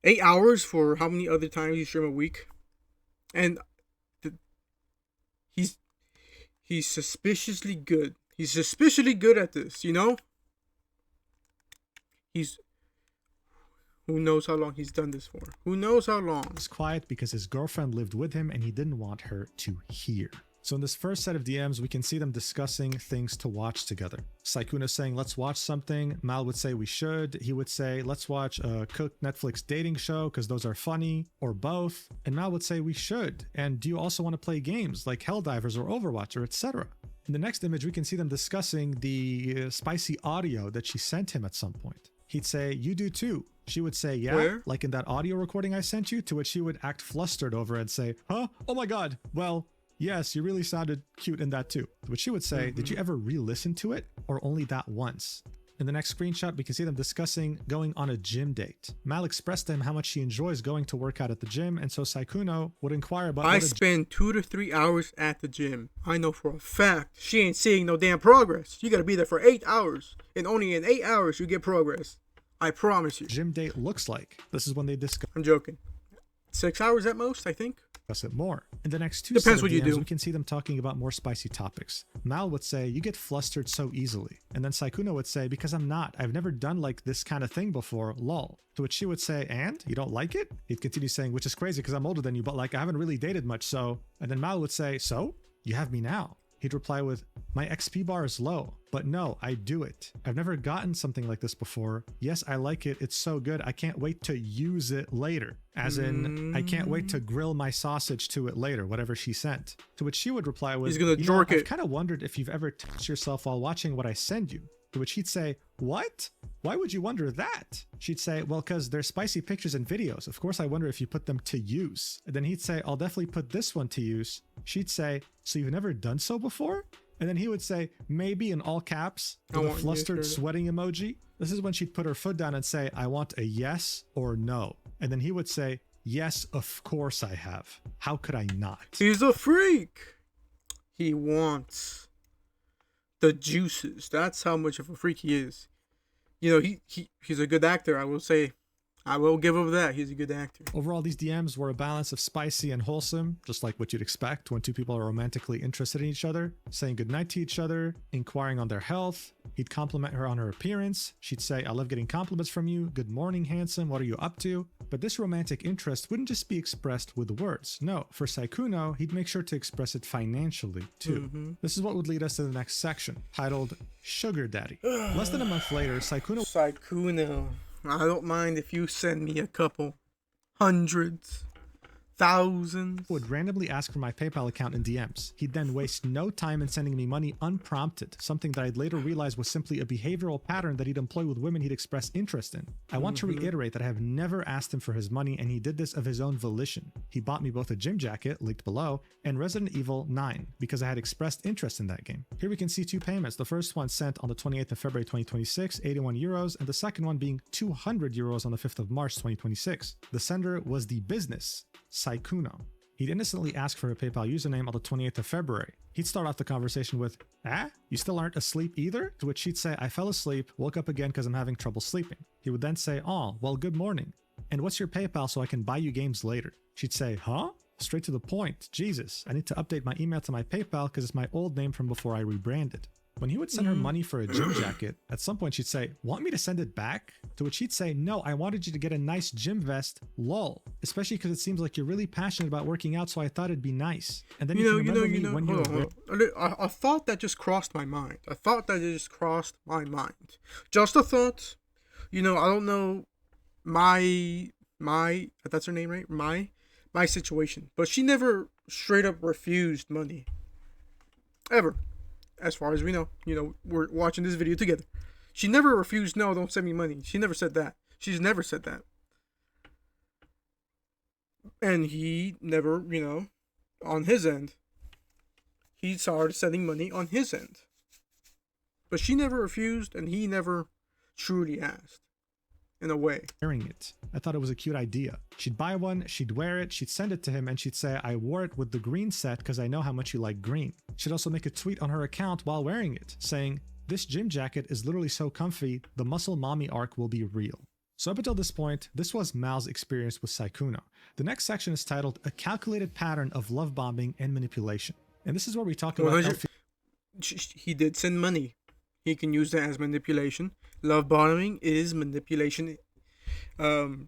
8 hours for how many other times you stream a week? And he's suspiciously good. He's suspiciously good at this, you know? Who knows how long he's done this for? Who knows how long? Was quiet because his girlfriend lived with him and he didn't want her to hear. So in this first set of DMs, we can see them discussing things to watch together. Sykkuno saying, let's watch something. Mal would say we should. He would say, let's watch a cooked Netflix dating show because those are funny, or both. And Mal would say we should. And do you also want to play games like Helldivers or Overwatch or etc.? In the next image, we can see them discussing the spicy audio that she sent him at some point. He'd say, you do too. She would say, yeah, Where? like in that audio recording I sent you, to which he would act flustered over and say, huh? Oh my God. Well, yes, you really sounded cute in that too. To which she would say, did you ever re-listen to it or only that once? In the next screenshot, we can see them discussing going on a gym date. Mal expressed to him how much she enjoys going to work out at the gym, and so Sykkuno would inquire about I spend 2 to 3 hours at the gym. I know for a fact she ain't seeing no damn progress. You gotta be there for 8 hours, and only in 8 hours you get progress. I promise you. Gym date looks like. This is when they discuss. I'm joking. 6 hours at most, I think. It more. In the next two Depends set of what you DMs, do. we can see them talking about more spicy topics. Mal would say, you get flustered so easily. And then Sykkuno would say, because I'm not. I've never done like this kind of thing before, lol. To which she would say, and? You don't like it? He'd continue saying, which is crazy because I'm older than you, but like I haven't really dated much, so. And then Mal would say, so? You have me now. He'd reply with, my XP bar is low, but no, I do it. I've never gotten something like this before. Yes, I like it. It's so good. I can't wait to use it later. As in, I can't wait to grill my sausage to it later, whatever she sent. To which she would reply with, He's gonna jork it. I've kind of wondered if you've ever touched yourself while watching what I send you. To which he'd say, what? Why would you wonder that? She'd say, well, because they're spicy pictures and videos. Of course, I wonder if you put them to use. And then he'd say, I'll definitely put this one to use. She'd say, so you've never done so before? And then he would say, maybe in all caps, with a flustered sweating emoji. This is when she'd put her foot down and say, I want a yes or no. And then he would say, yes, of course I have. How could I not? He's a freak. He wants the juices. That's how much of a freak he is. You know, he's a good actor, I will say. I will give him that. He's a good actor. Overall, these DMs were a balance of spicy and wholesome, just like what you'd expect when two people are romantically interested in each other, saying goodnight to each other, inquiring on their health. He'd compliment her on her appearance. She'd say, I love getting compliments from you. Good morning, handsome. What are you up to? But this romantic interest wouldn't just be expressed with words. No, for Sykkuno, he'd make sure to express it financially, too. This is what would lead us to the next section, titled Sugar Daddy. Less than a month later, Sykkuno... I don't mind if you send me a couple hundreds, thousands. Would randomly ask for my PayPal account in DMs. He'd then waste no time in sending me money unprompted, something that I'd later realize was simply a behavioral pattern that he'd employ with women he'd express interest in. I want to reiterate that I have never asked him for his money, and he did this of his own volition. He bought me both a gym jacket, linked below, and Resident Evil 9, because I had expressed interest in that game. Here we can see 2 payments. The first one sent on the 28th of February 2026, 81 euros, and the second one being 200 euros on the 5th of March 2026. The sender was the business, Sykkuno. He'd innocently ask for a PayPal username on the 28th of February. He'd start off the conversation with, you still aren't asleep either? To which she'd say, I fell asleep, woke up again because I'm having trouble sleeping. He would then say, oh, well, good morning. And what's your PayPal so I can buy you games later? She'd say, huh? Straight to the point. Jesus, I need to update my email to my PayPal because it's my old name from before I rebranded. When he would send her money for a gym jacket, at some point she'd say, want me to send it back? To which he'd say, no, I wanted you to get a nice gym vest, lol. Especially because it seems like you're really passionate about working out, so I thought it'd be nice. And then Hold on. A thought that just crossed my mind. Just a thought. I don't know my that's her name, right? My situation. But she never straight up refused money. Ever. As far as we know. We're watching this video together. She never refused, no, don't send me money. She never said that. She's never said that. And he never, on his end, he started sending money on his end. But she never refused, and he never truly asked. In a way. Wearing it. I thought it was a cute idea. She'd buy one, she'd wear it, she'd send it to him, and she'd say, I wore it with the green set because I know how much you like green. She'd also make a tweet on her account while wearing it, saying, this gym jacket is literally so comfy, the muscle mommy arc will be real. So up until this point, this was Mal's experience with Sykkuno. The next section is titled, A Calculated Pattern of Love Bombing and Manipulation. And this is where we talk about... He did send money. He can use that as manipulation. Love bombing is manipulation. There's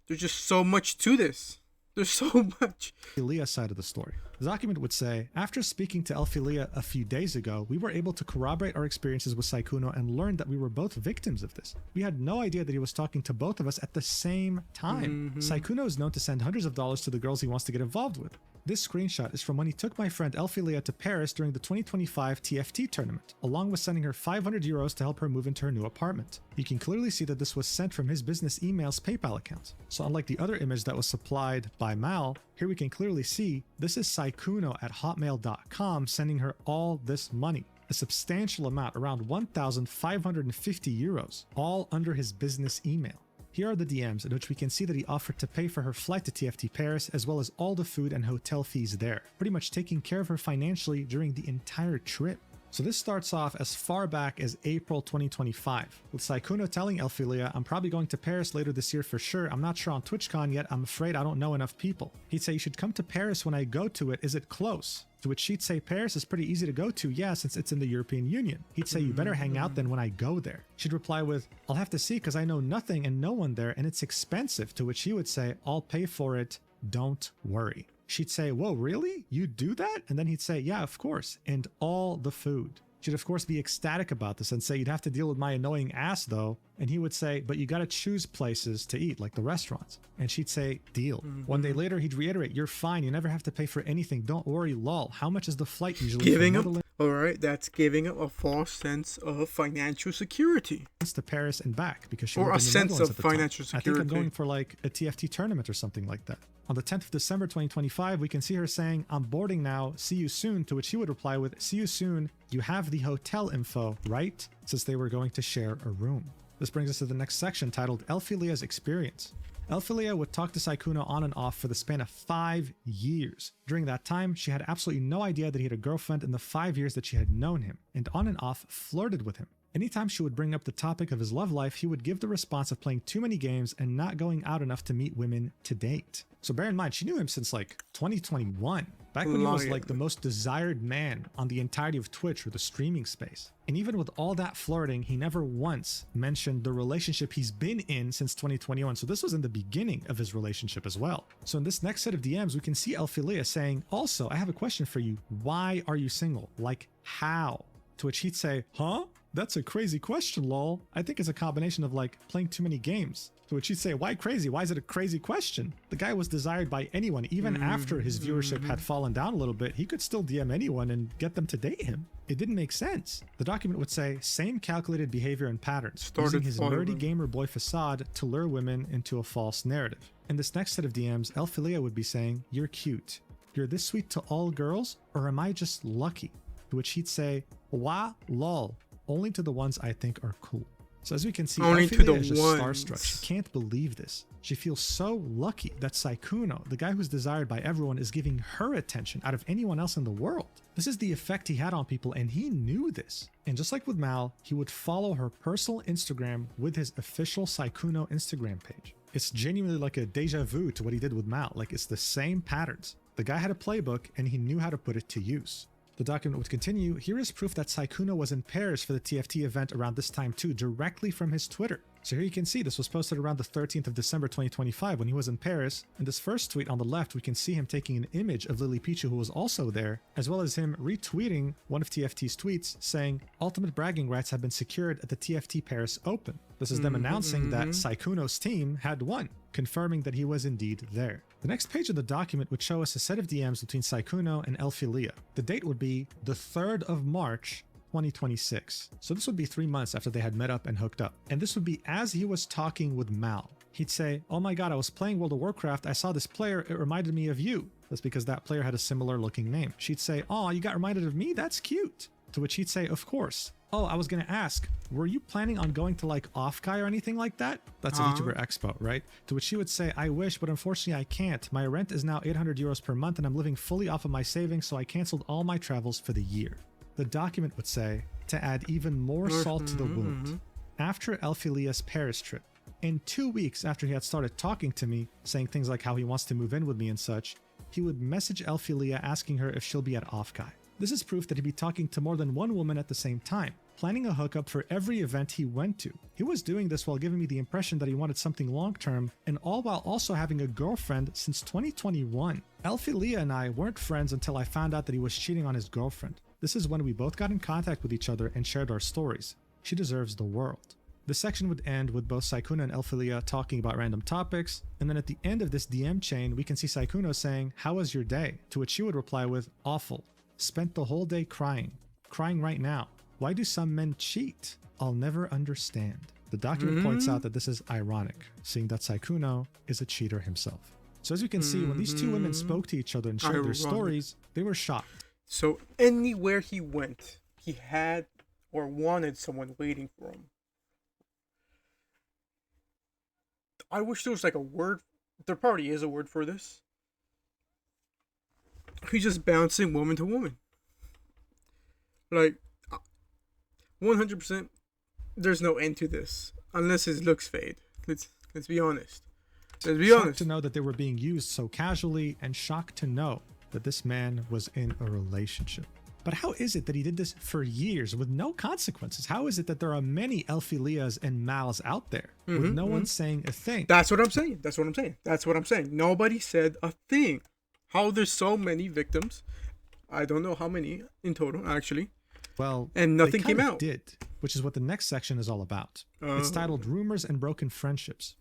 just so much to this. There's so much. Leah's side of the story. The document would say, after speaking to Elfilia a few days ago, we were able to corroborate our experiences with Sykkuno and learned that we were both victims of this. We had no idea that he was talking to both of us at the same time. Sykkuno is known to send hundreds of dollars to the girls he wants to get involved with. This screenshot is from when he took my friend Elfilia to Paris during the 2025 TFT tournament, along with sending her 500 euros to help her move into her new apartment. You can clearly see that this was sent from his business email's PayPal account. So unlike the other image that was supplied by Mal, here we can clearly see this is Sykkuno at hotmail.com sending her all this money. A substantial amount, around 1,550 euros, all under his business email. Here are the DMs in which we can see that he offered to pay for her flight to TFT Paris as well as all the food and hotel fees there, pretty much taking care of her financially during the entire trip. So this starts off as far back as April 2025, with Sykkuno telling Elfilia, I'm probably going to Paris later this year for sure, I'm not sure on TwitchCon yet, I'm afraid I don't know enough people. He'd say, you should come to Paris when I go to it, is it close? To which she'd say, Paris is pretty easy to go to, yeah, since it's in the European Union. He'd say, you better hang out then when I go there. She'd reply with, I'll have to see because I know nothing and no one there and it's expensive, to which he would say, I'll pay for it, don't worry. She'd say, whoa, really? You do that? And then he'd say, yeah, of course, and all the food. She'd of course be ecstatic about this and say, you'd have to deal with my annoying ass though. And he would say, but you gotta choose places to eat, like the restaurants. And she'd say, deal. One day later, he'd reiterate, you're fine, you never have to pay for anything, don't worry, lol. How much is the flight usually? Giving up, alright, that's giving up a false sense of financial security. To Paris and back, because she or a sense of financial security. I think I'm going for like a TFT tournament or something like that. On the 10th of December 2025, we can see her saying, I'm boarding now, see you soon, to which he would reply with, see you soon, you have the hotel info, right? Since they were going to share a room. This brings us to the next section titled Elfilia's Experience. Elfilia would talk to Sykkuno on and off for the span of 5 years. During that time, she had absolutely no idea that he had a girlfriend in the 5 years that she had known him, and on and off flirted with him. Anytime she would bring up the topic of his love life, he would give the response of playing too many games and not going out enough to meet women to date. So bear in mind, she knew him since like 2021, back when he was like the most desired man on the entirety of Twitch or the streaming space. And even with all that flirting, he never once mentioned the relationship he's been in since 2021. So this was in the beginning of his relationship as well. So in this next set of DMs, we can see Elfilia saying, also, I have a question for you. Why are you single? Like, how? To which he'd say, huh? That's a crazy question, lol. I think it's a combination of like playing too many games. To which she'd say, why crazy? Why is it a crazy question? The guy was desired by anyone. Even after his viewership had fallen down a little bit, he could still DM anyone and get them to date him. It didn't make sense. The document would say, same calculated behavior and patterns, using his nerdy gamer boy facade to lure women into a false narrative. In this next set of DMs, Elphilia would be saying, you're cute. You're this sweet to all girls, or am I just lucky? To which he'd say, wah, lol, only to the ones I think are cool. So as we can see, only Elphilia to the is just ones. starstruck. She can't believe this. She feels so lucky that Sykkuno, the guy who's desired by everyone, is giving her attention out of anyone else in the world. This is the effect he had on people, and he knew this. And just like with Mal, he would follow her personal Instagram with his official Sykkuno Instagram page. It's genuinely like a deja vu to what he did with Mal. Like, it's the same patterns. The guy had a playbook, and he knew how to put it to use. The document would continue. Here is proof that Sykkuno was in Paris for the TFT event around this time too, directly from his Twitter. So here you can see this was posted around the 13th of December 2025 when he was in Paris. In this first tweet on the left, we can see him taking an image of Lily Pichu, who was also there, as well as him retweeting one of TFT's tweets saying, ultimate bragging rights have been secured at the TFT Paris Open. This is them announcing that Sykkuno's team had won, confirming that he was indeed there. The next page of the document would show us a set of DMs between Sykkuno and Elphilia. The date would be the 3rd of March, 2026. So this would be 3 months after they had met up and hooked up. And this would be as he was talking with Mal. He'd say, oh my god, I was playing World of Warcraft, I saw this player, it reminded me of you. That's because that player had a similar looking name. She'd say, oh, you got reminded of me? That's cute. To which he'd say, of course. Oh, I was gonna ask, were you planning on going to like Offguy or anything like that? That's a VTuber Expo, right? To which she would say, I wish, but unfortunately I can't. My rent is now 800 euros per month and I'm living fully off of my savings, so I canceled all my travels for the year. The document would say, to add even more salt to the wound, after Elphilia's Paris trip, and 2 weeks after he had started talking to me, saying things like how he wants to move in with me and such, he would message Elphilia asking her if she'll be at Offguy. This is proof that he'd be talking to more than one woman at the same time, planning a hookup for every event he went to. He was doing this while giving me the impression that he wanted something long-term, and all while also having a girlfriend since 2021. Elphilia and I weren't friends until I found out that he was cheating on his girlfriend. This is when we both got in contact with each other and shared our stories. She deserves the world. This section would end with both Sykkuno and Elphilia talking about random topics, and then at the end of this DM chain, we can see Sykkuno saying, how was your day? To which she would reply with, awful. Spent the whole day crying. Crying right now. Why do some men cheat? I'll never understand. The document points out that this is ironic, seeing that Sykkuno is a cheater himself. So as you can see, when these two women spoke to each other and shared their stories, they were shocked. So anywhere he went, he had or wanted someone waiting for him. I wish there was like a word. There probably is a word for this. He's just bouncing woman to woman. Like, 100%, there's no end to this. Unless his looks fade. Let's be honest. Let's be honest. Shocked to know that they were being used so casually, and shocked to know that this man was in a relationship. But how is it that he did this for years with no consequences? How is it that there are many Elphilias and Mals out there with no one saying a thing? That's what I'm saying. That's what I'm saying. That's what I'm saying. Nobody said a thing. How there's so many victims. I don't know how many in total, actually. Well, and nothing they came kind of out. Did, which is what the next section is all about. It's titled Rumors and Broken Friendships.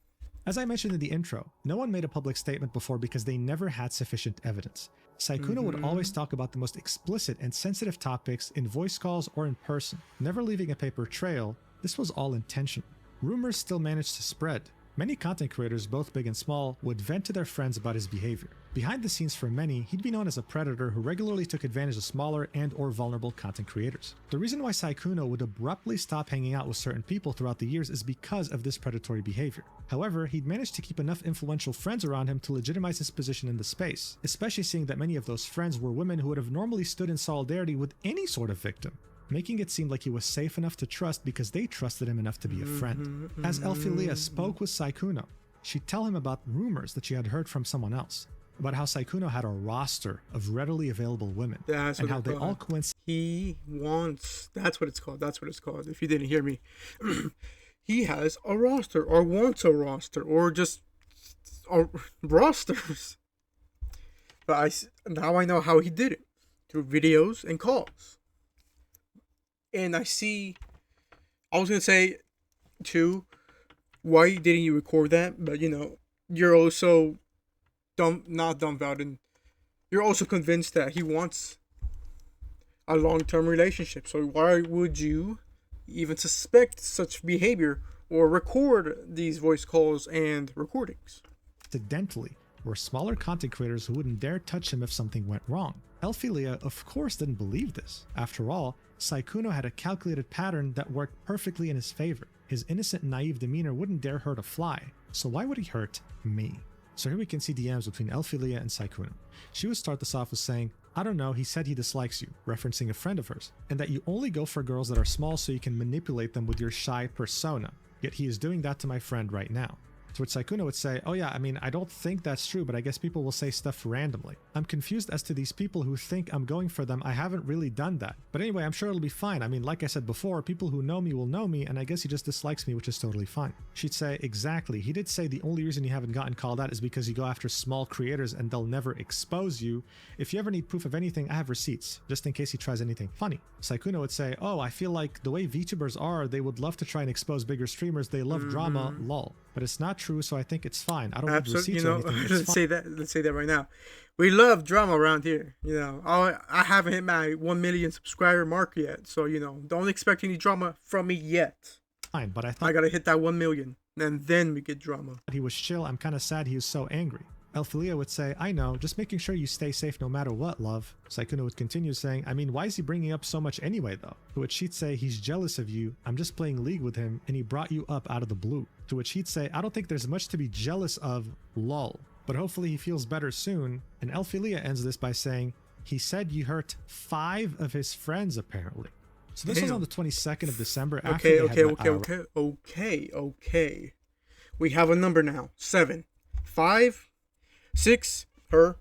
As I mentioned in the intro, no one made a public statement before because they never had sufficient evidence. Sykkuno would always talk about the most explicit and sensitive topics in voice calls or in person, never leaving a paper trail. This was all intentional. Rumors still managed to spread. Many content creators, both big and small, would vent to their friends about his behavior. Behind the scenes for many, he'd be known as a predator who regularly took advantage of smaller and or vulnerable content creators. The reason why Sykkuno would abruptly stop hanging out with certain people throughout the years is because of this predatory behavior. However, he'd managed to keep enough influential friends around him to legitimize his position in the space, especially seeing that many of those friends were women who would have normally stood in solidarity with any sort of victim, making it seem like he was safe enough to trust because they trusted him enough to be a friend. As Elphilia spoke with Sykkuno, she'd tell him about rumors that she had heard from someone else, about how Sykkuno had a roster of readily available women, That's and what how they all coincided. He wants. That's what it's called. That's what it's called. If you didn't hear me, he has a roster, or wants a roster, or just rosters. But now I know how he did it, through videos and calls. And I see I was gonna say, too, why didn't you record that? But you're also not dumbfounded. You're also convinced that he wants a long-term relationship. So why would you even suspect such behavior or record these voice calls and recordings? Accidentally were smaller content creators who wouldn't dare touch him if something went wrong. Elphilia, of course, didn't believe this. After all, Sykkuno had a calculated pattern that worked perfectly in his favor. His innocent, naive demeanor wouldn't dare hurt a fly, so why would he hurt me? So here we can see DMs between Elphilia and Sykkuno. She would start this off with saying, I don't know, he said he dislikes you, referencing a friend of hers, and that you only go for girls that are small so you can manipulate them with your shy persona. Yet he is doing that to my friend right now. To which Sykkuno would say, oh yeah, I mean, I don't think that's true, but I guess people will say stuff randomly. I'm confused as to these people who think I'm going for them. I haven't really done that. But anyway, I'm sure it'll be fine. I mean, like I said before, people who know me will know me, and I guess he just dislikes me, which is totally fine. She'd say, exactly. He did say the only reason you haven't gotten called out is because you go after small creators and they'll never expose you. If you ever need proof of anything, I have receipts, just in case he tries anything funny. Sykkuno would say, oh, I feel like the way VTubers are, they would love to try and expose bigger streamers. They love drama, lol. But it's not true, so I think it's fine. I don't need receipts or anything. Let's say that. Let's say that right now. We love drama around here. I haven't hit my 1 million subscriber mark yet, so don't expect any drama from me yet. Fine, but I thought I gotta hit that 1 million, and then we get drama. he was chill. I'm kind of sad he was so angry. Elphilia would say, I know, just making sure you stay safe no matter what, love. Sykkuno would continue saying, I mean, why is he bringing up so much anyway, though? To which she'd say, he's jealous of you. I'm just playing League with him, and he brought you up out of the blue. To which he'd say, I don't think there's much to be jealous of, lol. But hopefully he feels better soon. And Elphilia ends this by saying, he said you hurt 5 of his friends, apparently. So this was on the 22nd of December. Okay. We have a number now. 7. 5, 6, her,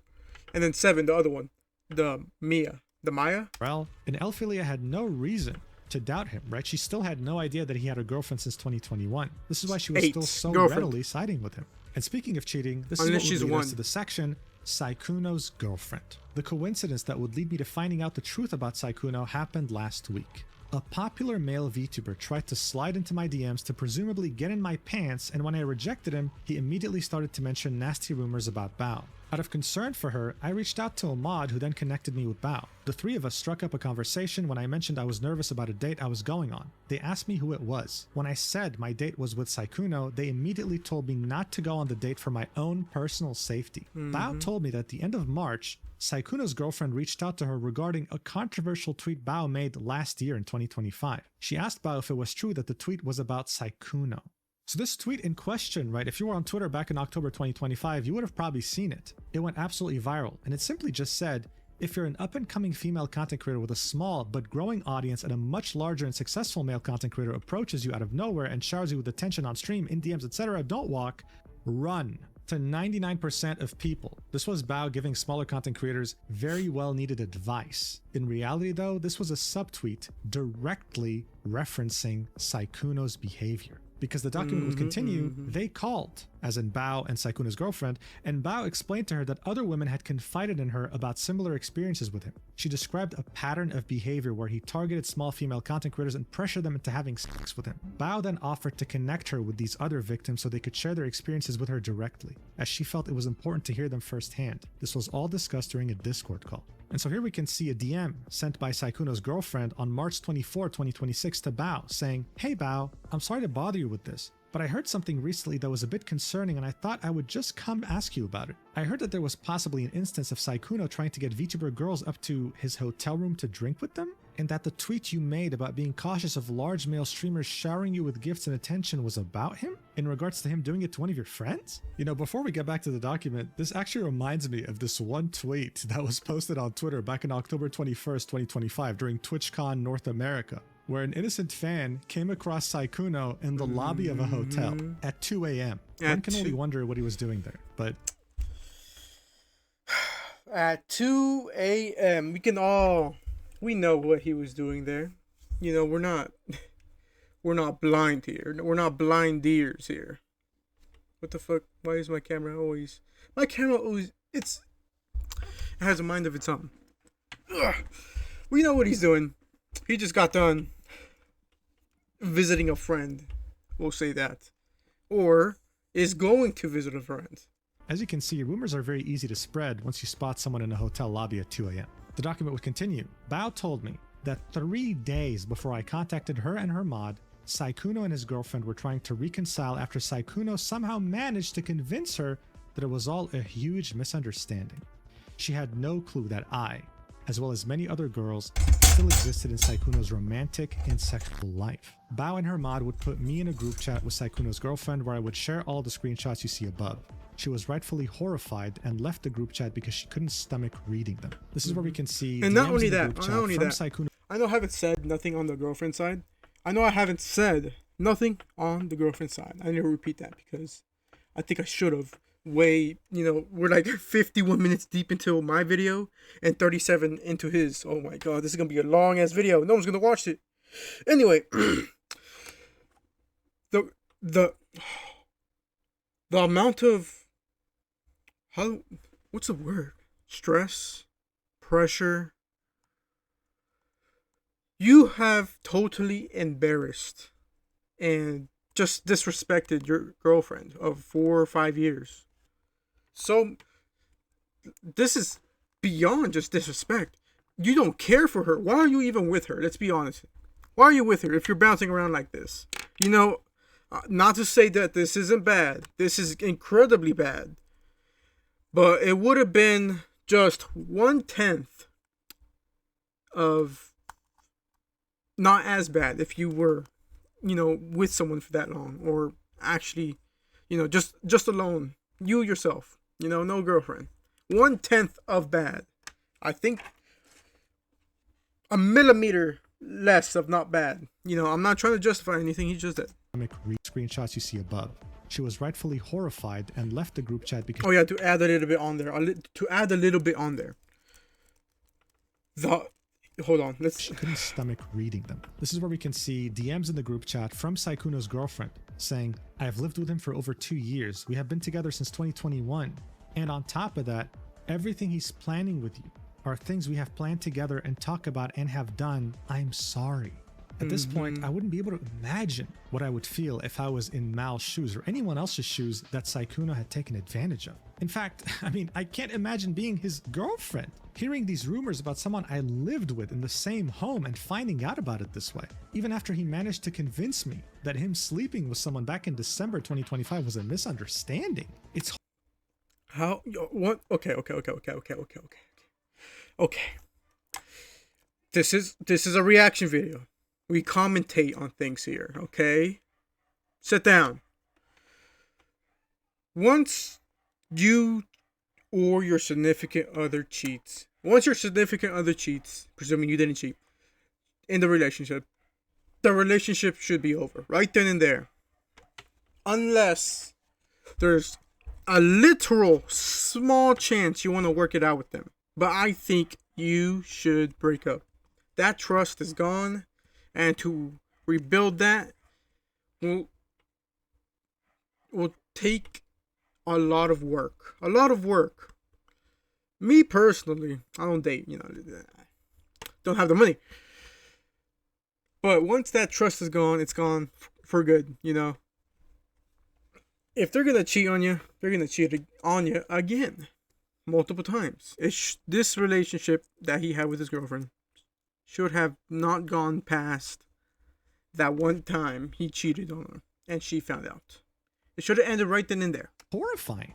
and then 7, the other one. The Maya. Well, and Elphilia had no reason to doubt him, right? She still had no idea that he had a girlfriend since 2021. This is why she was still so readily siding with him. And speaking of cheating, this is what would lead us to the section, Sykkuno's girlfriend. The coincidence that would lead me to finding out the truth about Sykkuno happened last week. A popular male VTuber tried to slide into my DMs to presumably get in my pants, and when I rejected him, he immediately started to mention nasty rumors about Bao. Out of concern for her, I reached out to a mod who then connected me with Bao. The 3 of us struck up a conversation when I mentioned I was nervous about a date I was going on. They asked me who it was. When I said my date was with Sykkuno, they immediately told me not to go on the date for my own personal safety. Bao told me that at the end of March, Sykkuno's girlfriend reached out to her regarding a controversial tweet Bao made last year in 2025. She asked Bao if it was true that the tweet was about Sykkuno. So this tweet in question, right, if you were on Twitter back in October 2025, you would have probably seen it. It went absolutely viral, and it simply just said, if you're an up-and-coming female content creator with a small but growing audience and a much larger and successful male content creator approaches you out of nowhere and showers you with attention on stream, in DMs, etc., don't walk, run. To 99% of people, this was Bao giving smaller content creators very well needed advice. In reality though, this was a subtweet directly referencing Sykkuno's behavior. Because the document would continue, they called, as in Bao and Sykkuno's girlfriend, and Bao explained to her that other women had confided in her about similar experiences with him. She described a pattern of behavior where he targeted small female content creators and pressured them into having sex with him. Bao then offered to connect her with these other victims so they could share their experiences with her directly, as she felt it was important to hear them firsthand. This was all discussed during a Discord call. And so here we can see a DM sent by Sykkuno's girlfriend on March 24, 2026 to Bao saying, hey Bao, I'm sorry to bother you with this, but I heard something recently that was a bit concerning and I thought I would just come ask you about it. I heard that there was possibly an instance of Sykkuno trying to get VTuber girls up to his hotel room to drink with them, and that the tweet you made about being cautious of large male streamers showering you with gifts and attention was about him, in regards to him doing it to one of your friends? You know, before we get back to the document, this actually reminds me of this one tweet that was posted on Twitter back in October 21st, 2025 during TwitchCon North America, where an innocent fan came across Sykkuno in the lobby of a hotel at 2 a.m. One can only wonder what he was doing there, but... At 2 a.m. We know what he was doing there. You know, we're not blind here. We're not blind deers here. What the fuck? Why is my camera always... it has a mind of its own. Ugh. We know what he's doing. He just got done visiting a friend. We'll say that. Or is going to visit a friend. As you can see, rumors are very easy to spread once you spot someone in a hotel lobby at 2 a.m. The document would continue. Bao told me that 3 days before I contacted her and her mod, Sykkuno and his girlfriend were trying to reconcile after Sykkuno somehow managed to convince her that it was all a huge misunderstanding. She had no clue that I, as well as many other girls, still existed in Sykkuno's romantic and sexual life. Bao and her mod would put me in a group chat with Sykkuno's girlfriend where I would share all the screenshots you see above. She was rightfully horrified and left the group chat because she couldn't stomach reading them. This is where we can see And not DMs only in the that, group not only chat from that. Sykkuno. I know I haven't said nothing on the girlfriend side. I know I haven't said nothing on the girlfriend side. I need to repeat that because I think I should have. We're like 51 minutes deep into my video and 37 into his. Oh my god, this is gonna be a long ass video. No one's gonna watch it. Anyway, the amount of what's the word? Stress, pressure. You have totally embarrassed and just disrespected your girlfriend of 4 or 5 years. So this is beyond just disrespect. You don't care for her. Why are you even with her? Let's be honest. Why are you with her if you're bouncing around like this? Not to say that this isn't bad. This is incredibly bad. But it would have been just 1/10 of not as bad if you were, with someone for that long, or actually, just alone, you yourself, no girlfriend. 1/10 of bad. I think a millimeter less of not bad. I'm not trying to justify anything. He just did. Screenshots you see above. She was rightfully horrified and left the group chat because. Oh yeah, to add a little bit on there. Hold on. She couldn't stomach reading them. This is where we can see DMs in the group chat from Sykkuno's girlfriend saying, I have lived with him for over 2 years. We have been together since 2021. And on top of that, everything he's planning with you are things we have planned together and talk about and have done. I'm sorry. At this point, I wouldn't be able to imagine what I would feel if I was in Mal's shoes or anyone else's shoes that Sykkuno had taken advantage of. In fact, I can't imagine being his girlfriend, hearing these rumors about someone I lived with in the same home and finding out about it this way. Even after he managed to convince me that him sleeping with someone back in December 2025 was a misunderstanding. It's how what? Okay. This is a reaction video. We commentate on things here, okay? Sit down. Once you or your significant other cheats, presuming you didn't cheat, in the relationship should be over right then and there. Unless there's a literal small chance you want to work it out with them. But I think you should break up. That trust is gone. And to rebuild that will take a lot of work. Me personally, I don't date, don't have the money. But once that trust is gone, it's gone for good, If they're going to cheat on you, they're going to cheat on you again. Multiple times. This relationship that he had with his girlfriend should have not gone past that one time he cheated on her and she found out. It should have ended right then and there. Horrifying.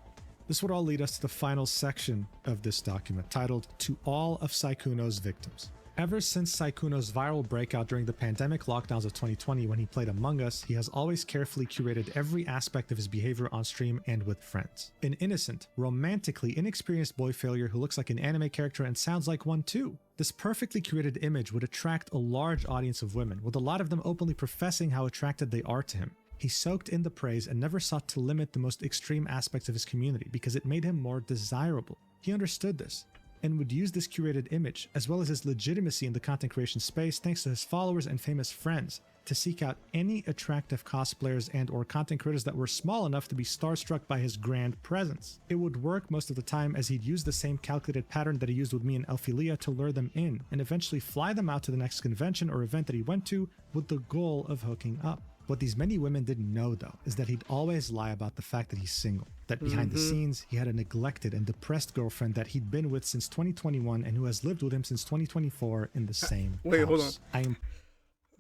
This would all lead us to the final section of this document titled To All of Sykkuno's Victims. Ever since Sykkuno's viral breakout during the pandemic lockdowns of 2020 when he played Among Us, he has always carefully curated every aspect of his behavior on stream and with friends. An innocent, romantically inexperienced boy failure who looks like an anime character and sounds like one too. This perfectly curated image would attract a large audience of women, with a lot of them openly professing how attracted they are to him. He soaked in the praise and never sought to limit the most extreme aspects of his community because it made him more desirable. He understood this. and would use this curated image, as well as his legitimacy in the content creation space thanks to his followers and famous friends, to seek out any attractive cosplayers and or content creators that were small enough to be starstruck by his grand presence. It would work most of the time, as he'd use the same calculated pattern that he used with me and Elphilia to lure them in, and eventually fly them out to the next convention or event that he went to with the goal of hooking up. What these many women didn't know, though, is that he'd always lie about the fact that he's single. That behind the scenes, he had a neglected and depressed girlfriend that he'd been with since 2021 and who has lived with him since 2024 in the same Wait, house. hold on. I am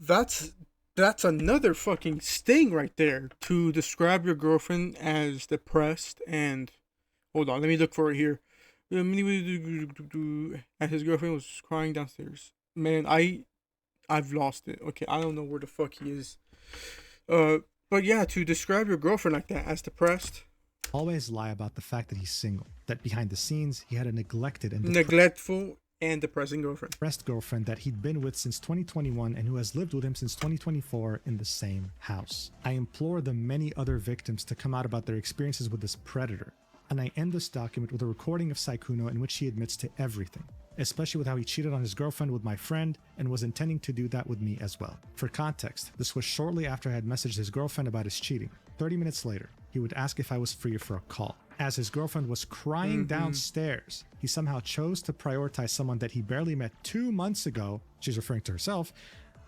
That's another fucking sting right there, to describe your girlfriend as depressed and... Hold on, let me look for it here. And his girlfriend was crying downstairs. Man, I've lost it. Okay, I don't know where the fuck he is. But yeah, to describe your girlfriend like that, as depressed... always lie about the fact that he's single. That behind the scenes, he had a neglected and neglectful and depressing girlfriend. depressed girlfriend that he'd been with since 2021 and who has lived with him since 2024 in the same house. I implore the many other victims to come out about their experiences with this predator, and I end this document with a recording of Sykkuno in which he admits to everything, especially with how he cheated on his girlfriend with my friend and was intending to do that with me as well. For context, this was shortly after I had messaged his girlfriend about his cheating. 30 minutes later, he would ask if I was free for a call. As his girlfriend was crying downstairs, he somehow chose to prioritize someone that he barely met 2 months ago. She's referring to herself.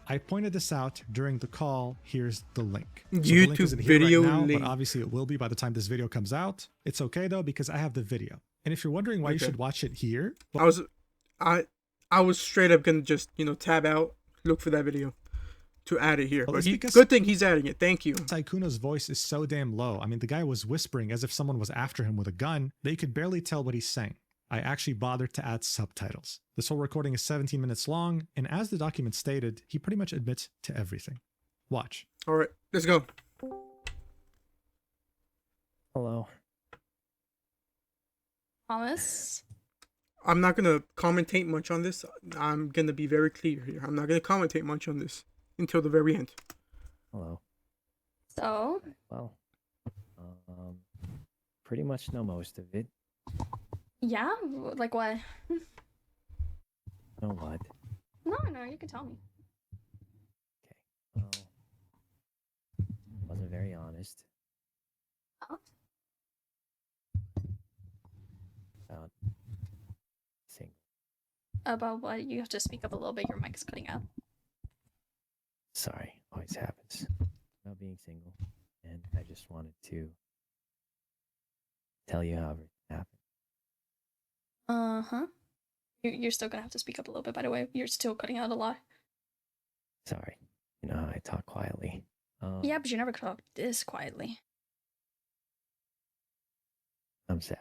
I pointed this out during the call. Here's the link. So the link YouTube isn't here video right now, link. but obviously it will be by the time this video comes out. It's okay though, because I have the video. And if you're wondering why you should watch it here, well, I was straight up gonna just, tab out, look for that video to add it here. Well, But it's because- good thing he's adding it. Thank you. Sykkuno's voice is so damn low. I mean, the guy was whispering as if someone was after him with a gun, that you could barely tell what he's saying. I actually bothered to add subtitles. This whole recording is 17 minutes long, and as the document stated, he pretty much admits to everything. Watch. All right, let's go. Hello. Thomas? I'm not gonna commentate much on this. I'm gonna be very clear here. I'm not gonna commentate much on this until the very end. Hello. So? Well, pretty much know most of it. Yeah? Like what? Know what? No, you can tell me. Okay. Well, wasn't very honest. Oh? About single. About what? You have to speak up a little bit. Your mic's cutting out. Sorry, always happens. About being single, and I just wanted to tell you how everything happened. Uh-huh. You're still gonna have to speak up a little bit, by the way. You're still cutting out a lot. Sorry, you know how I talk quietly. Yeah, but you never talk this quietly. I'm sad.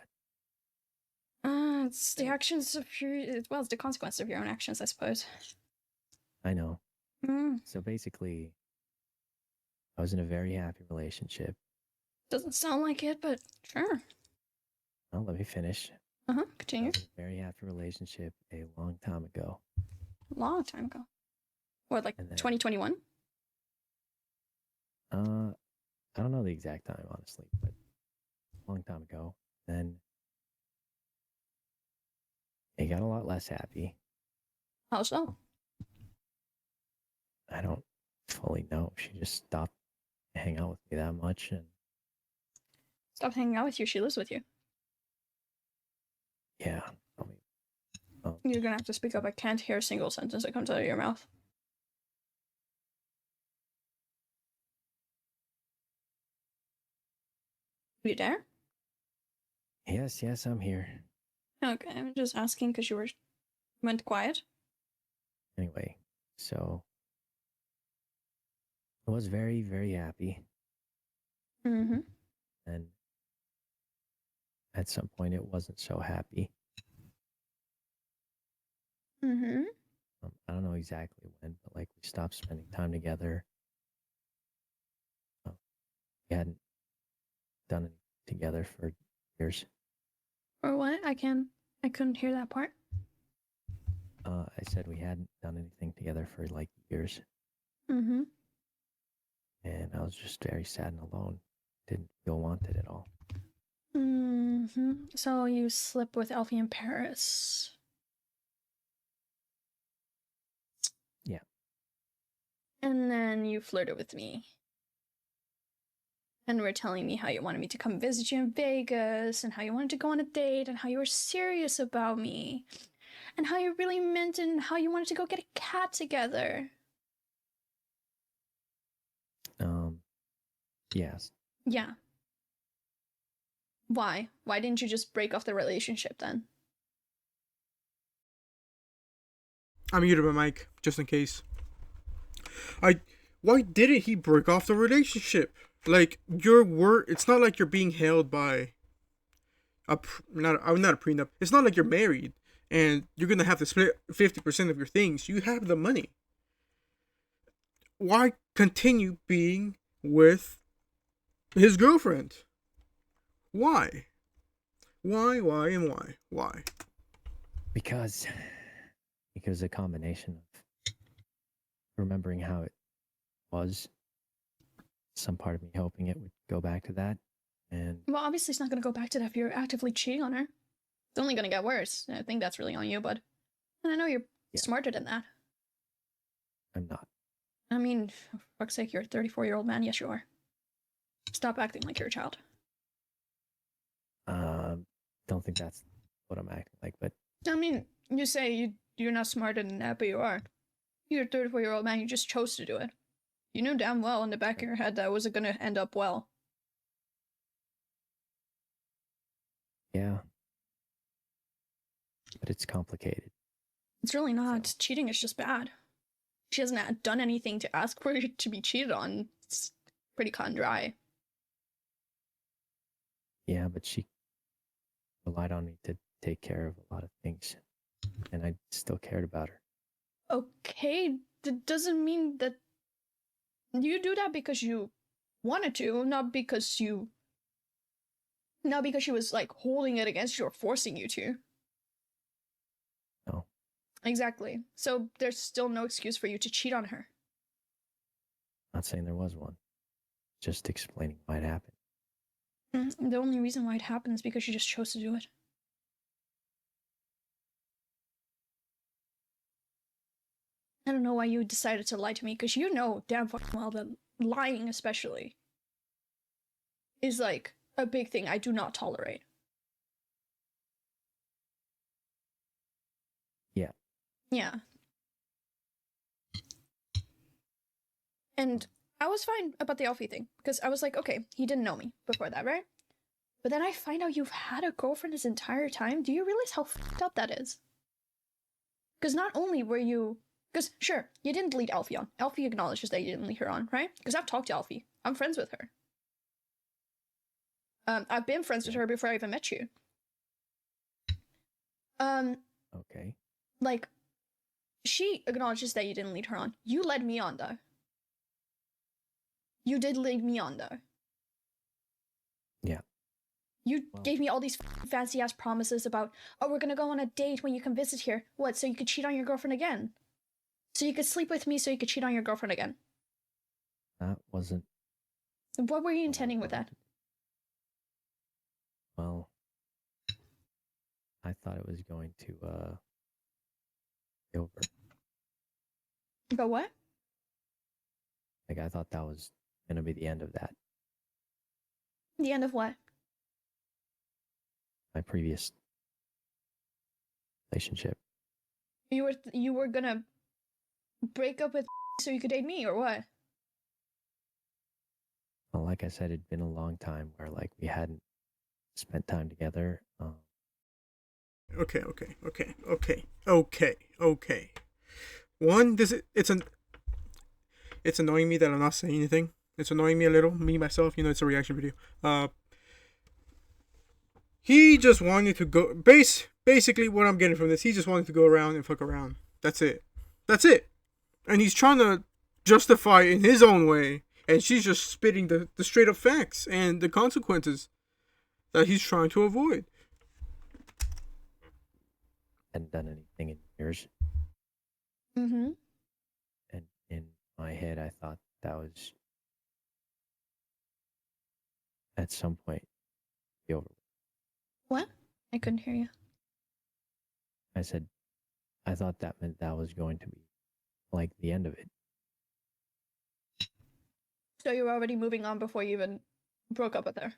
It's the actions of your... Well, it's the consequence of your own actions, I suppose. I know. Mm, So basically, I was in a very happy relationship. doesn't sound like it, but sure. Well, let me finish. Uh-huh, I continue. was in a very happy relationship a long time ago. Long time ago. What, like And then- 2021? I don't know the exact time, honestly, but a long time ago. Then it got a lot less happy. How so? I don't fully know. She just stopped hanging out with me that much, and Stop hanging out with you. She lives with you. yeah, I mean, You're gonna have to speak up. I can't hear a single sentence that comes out of your mouth. You there? yes, I'm here. Okay, I'm just asking because you went quiet. Anyway, so I was very, very happy, Mm-hmm. and at some point it wasn't so happy. Mm-hmm. I don't know exactly when, but like we stopped spending time together. We hadn't done it together for years. Or what? I couldn't hear that part. I said we hadn't done anything together for like years, Mm-hmm. and I was just very sad and alone. Didn't feel wanted at all. Mm-hmm. So you slept with Elfie in Paris. And then you flirted with me. And were telling me how you wanted me to come visit you in Vegas, and how you wanted to go on a date, and how you were serious about me, and how you really meant it, and how you wanted to go get a cat together. Yes. Yeah. Why? Why didn't you just break off the relationship then? I muted my mic just in case. Why didn't he break off the relationship? Like, it's not like you're being held by not a prenup. It's not like you're married and you're gonna have to split 50% of your things. You have the money. Why continue being with his girlfriend? Why? Why, and why? Why? Because a combination of remembering how it was, some part of me hoping it would go back to that, and Well, obviously it's not going to go back to that if you're actively cheating on her. It's only going to get worse. I think that's really on you, bud. And I know you're smarter than that. I'm not. I mean, for fuck's sake, you're a 34-year-old man. Yes, you are. Stop acting like you're a child. Don't think that's what I'm acting like, but I mean, you say you're not smarter than that, but you are. You're a 34-year-old man. You just chose to do it. You knew damn well in the back of your head that it wasn't going to end up well. yeah. But it's complicated. It's really not. Cheating is just bad. She hasn't done anything to ask for you to be cheated on. It's pretty cut and dry. Yeah, but she relied on me to take care of a lot of things, and I still cared about her. Okay, that doesn't mean that you do that because you wanted to, not because she was like holding it against you or forcing you to. No. Exactly. So there's still no excuse for you to cheat on her. Not saying there was one. Just explaining why it happened. The only reason why it happened is because you just chose to do it. I don't know why you decided to lie to me, because you know damn fucking well that lying especially is like a big thing I do not tolerate. Yeah. Yeah. And I was fine about the Alfie thing, because I was like, okay, he didn't know me before that, right? But then I find out you've had a girlfriend this entire time. Do you realize how fucked up that is? Because not only were you... Because, sure, you didn't lead Alfie on. Alfie acknowledges that you didn't lead her on, right? Because I've talked to Alfie. I'm friends with her. I've been friends with her before I even met you. Okay. Like, she acknowledges that you didn't lead her on. You led me on, though. You did lead me on, though. Yeah. You gave me all these fancy-ass promises about, oh, we're gonna go on a date when you come visit here. What, so you could cheat on your girlfriend again? So you could sleep with me so you could cheat on your girlfriend again? That wasn't... What were you intending with that? Well, I thought it was going to, be over. But what? Like, I thought that was gonna be the end of that. The end of what? My previous relationship. You were gonna break up with so you could date me, or what? Well, like I said, it'd been a long time where, like, we hadn't spent time together. Okay. One, it's annoying me that I'm not saying anything. It's annoying me a little. Me, myself, it's a reaction video. He just wanted to go... Basically, what I'm getting from this, he just wanted to go around and fuck around. That's it. And he's trying to justify it in his own way. And she's just spitting the straight up facts and the consequences that he's trying to avoid. Hadn't done anything in years. Mm-hmm. And in my head, I thought that was at some point be over. What? I couldn't hear you. I said, I thought that meant that was going to be like the end of it. So you were already moving on before you even broke up with her?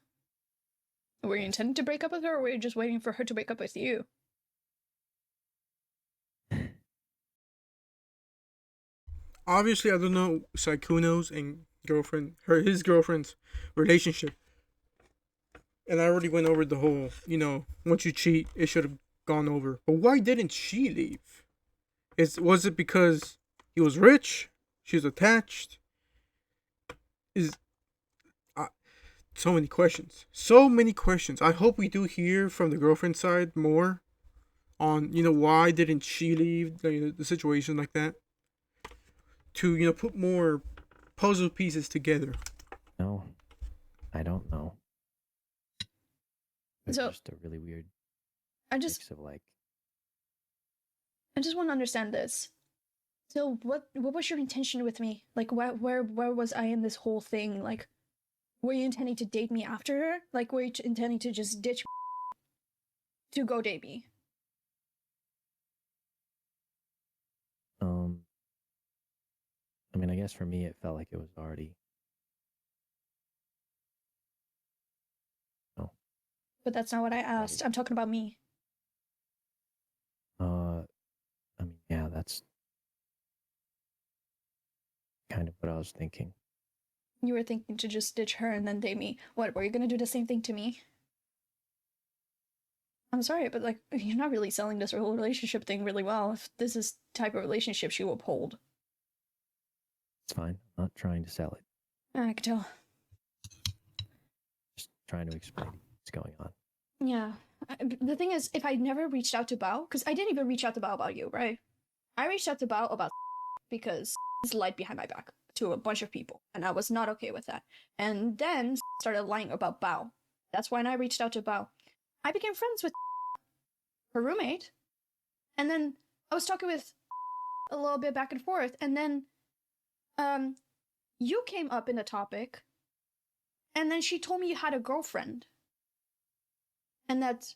Were you intending to break up with her, or were you just waiting for her to break up with you? Obviously, I don't know Sykkuno's and his girlfriend's relationship. And I already went over the whole, once you cheat, it should have gone over. But why didn't she leave? Was it because he was rich? She was attached? Is so many questions. So many questions. I hope we do hear from the girlfriend side more on, why didn't she leave, the situation like that. To, put more puzzle pieces together. No, I don't know. It's So- just a really weird I just mix of like. I just want to understand this. So what was your intention with me? Like where was I in this whole thing? Like, were you intending to date me after her? Like, were you intending to just ditch to go date me? I mean, I guess for me, it felt like it was already. Oh. But that's not what I asked. I'm talking about me. I mean, yeah, that's kind of what I was thinking. You were thinking to just ditch her and then date me. What, were you gonna do the same thing to me? I'm sorry, but like, you're not really selling this whole relationship thing really well. If this is the type of relationship you uphold. It's fine. I'm not trying to sell it. I can tell. Just trying to explain what's going on. Yeah. The thing is, if I never reached out to Bao, because I didn't even reach out to Bao about you, right? I reached out to Bao about because he's lied behind my back to a bunch of people, and I was not okay with that. And then started lying about Bao. That's when I reached out to Bao. I became friends with her roommate, and then I was talking with a little bit back and forth, and then you came up in the topic, and then she told me you had a girlfriend, and that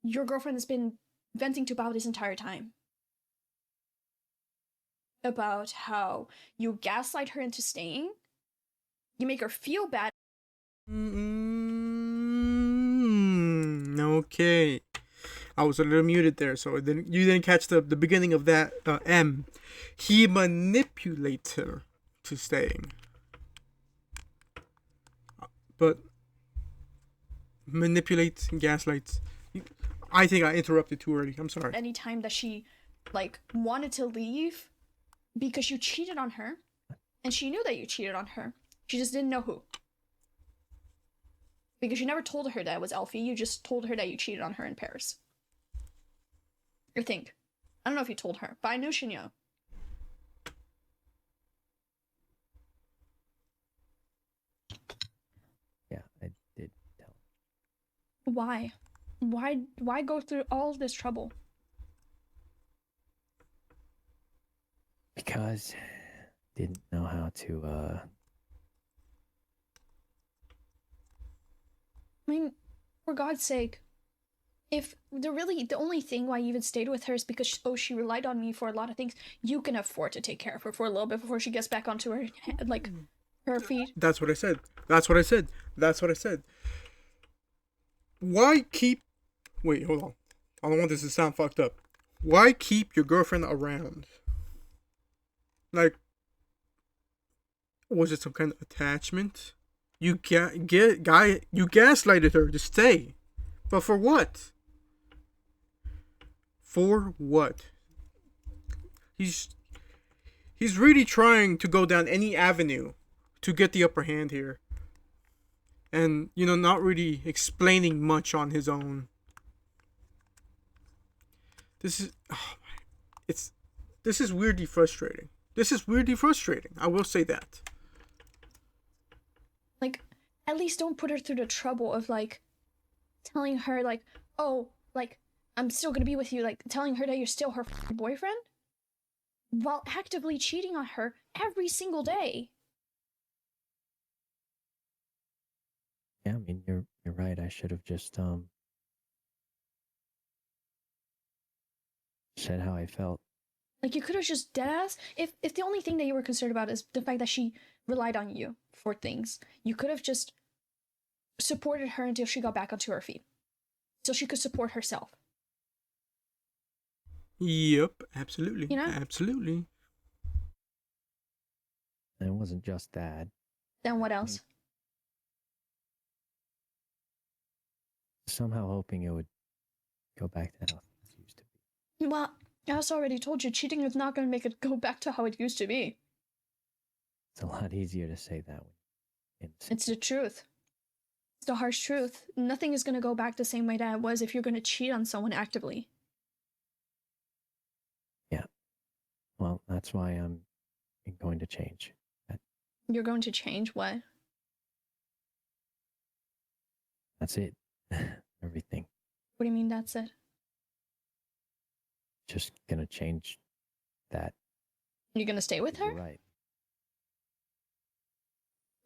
your girlfriend has been venting to Bao this entire time about how you gaslight her into staying, you make her feel bad. Okay. I was a little muted there, so you didn't catch the beginning of that M. He manipulates her to staying. But manipulates, gaslights. I think I interrupted too early. I'm sorry. Anytime that she like wanted to leave because you cheated on her, and she knew that you cheated on her. She just didn't know who. Because you never told her that it was Elfie, you just told her that you cheated on her in Paris. I think. I don't know if you told her, but I knew she knew. Yeah, I did tell. Why? Why go through all this trouble? Because didn't know how to I mean, for God's sake, if the only thing why you even stayed with her is because she relied on me for a lot of things, you can afford to take care of her for a little bit before she gets back onto her her feet. That's what I said. That's what I said. That's what I said. Why keep... Wait, hold on. I don't want this to sound fucked up. Why keep your girlfriend around? Like, was it some kind of attachment? You gaslighted her to stay. But for what? For what? He's really trying to go down any avenue to get the upper hand here. And, not really explaining much on his own. This is weirdly frustrating. This is weirdly frustrating. I will say that. Like, at least don't put her through the trouble of telling her oh, I'm still gonna be with you, telling her that you're still her boyfriend while actively cheating on her every single day. Yeah, I mean you're right. I should have just said how I felt Like, you could have just deadass. If the only thing that you were concerned about is the fact that she relied on you for things, you could have just supported her until she got back onto her feet, so she could support herself. Yep, absolutely. You know? Absolutely. And it wasn't just that. Then what else? Somehow hoping it would go back to how it used to be. Well, I also already told you, cheating is not going to make it go back to how it used to be. It's a lot easier to say that when It's the truth. It's the harsh truth. Nothing is going to go back the same way that it was if you're going to cheat on someone actively. Yeah. Well, that's why I'm going to change. You're going to change what? That's it. Everything. What do you mean that's it? Just gonna change that. You're going to stay with her? You're right.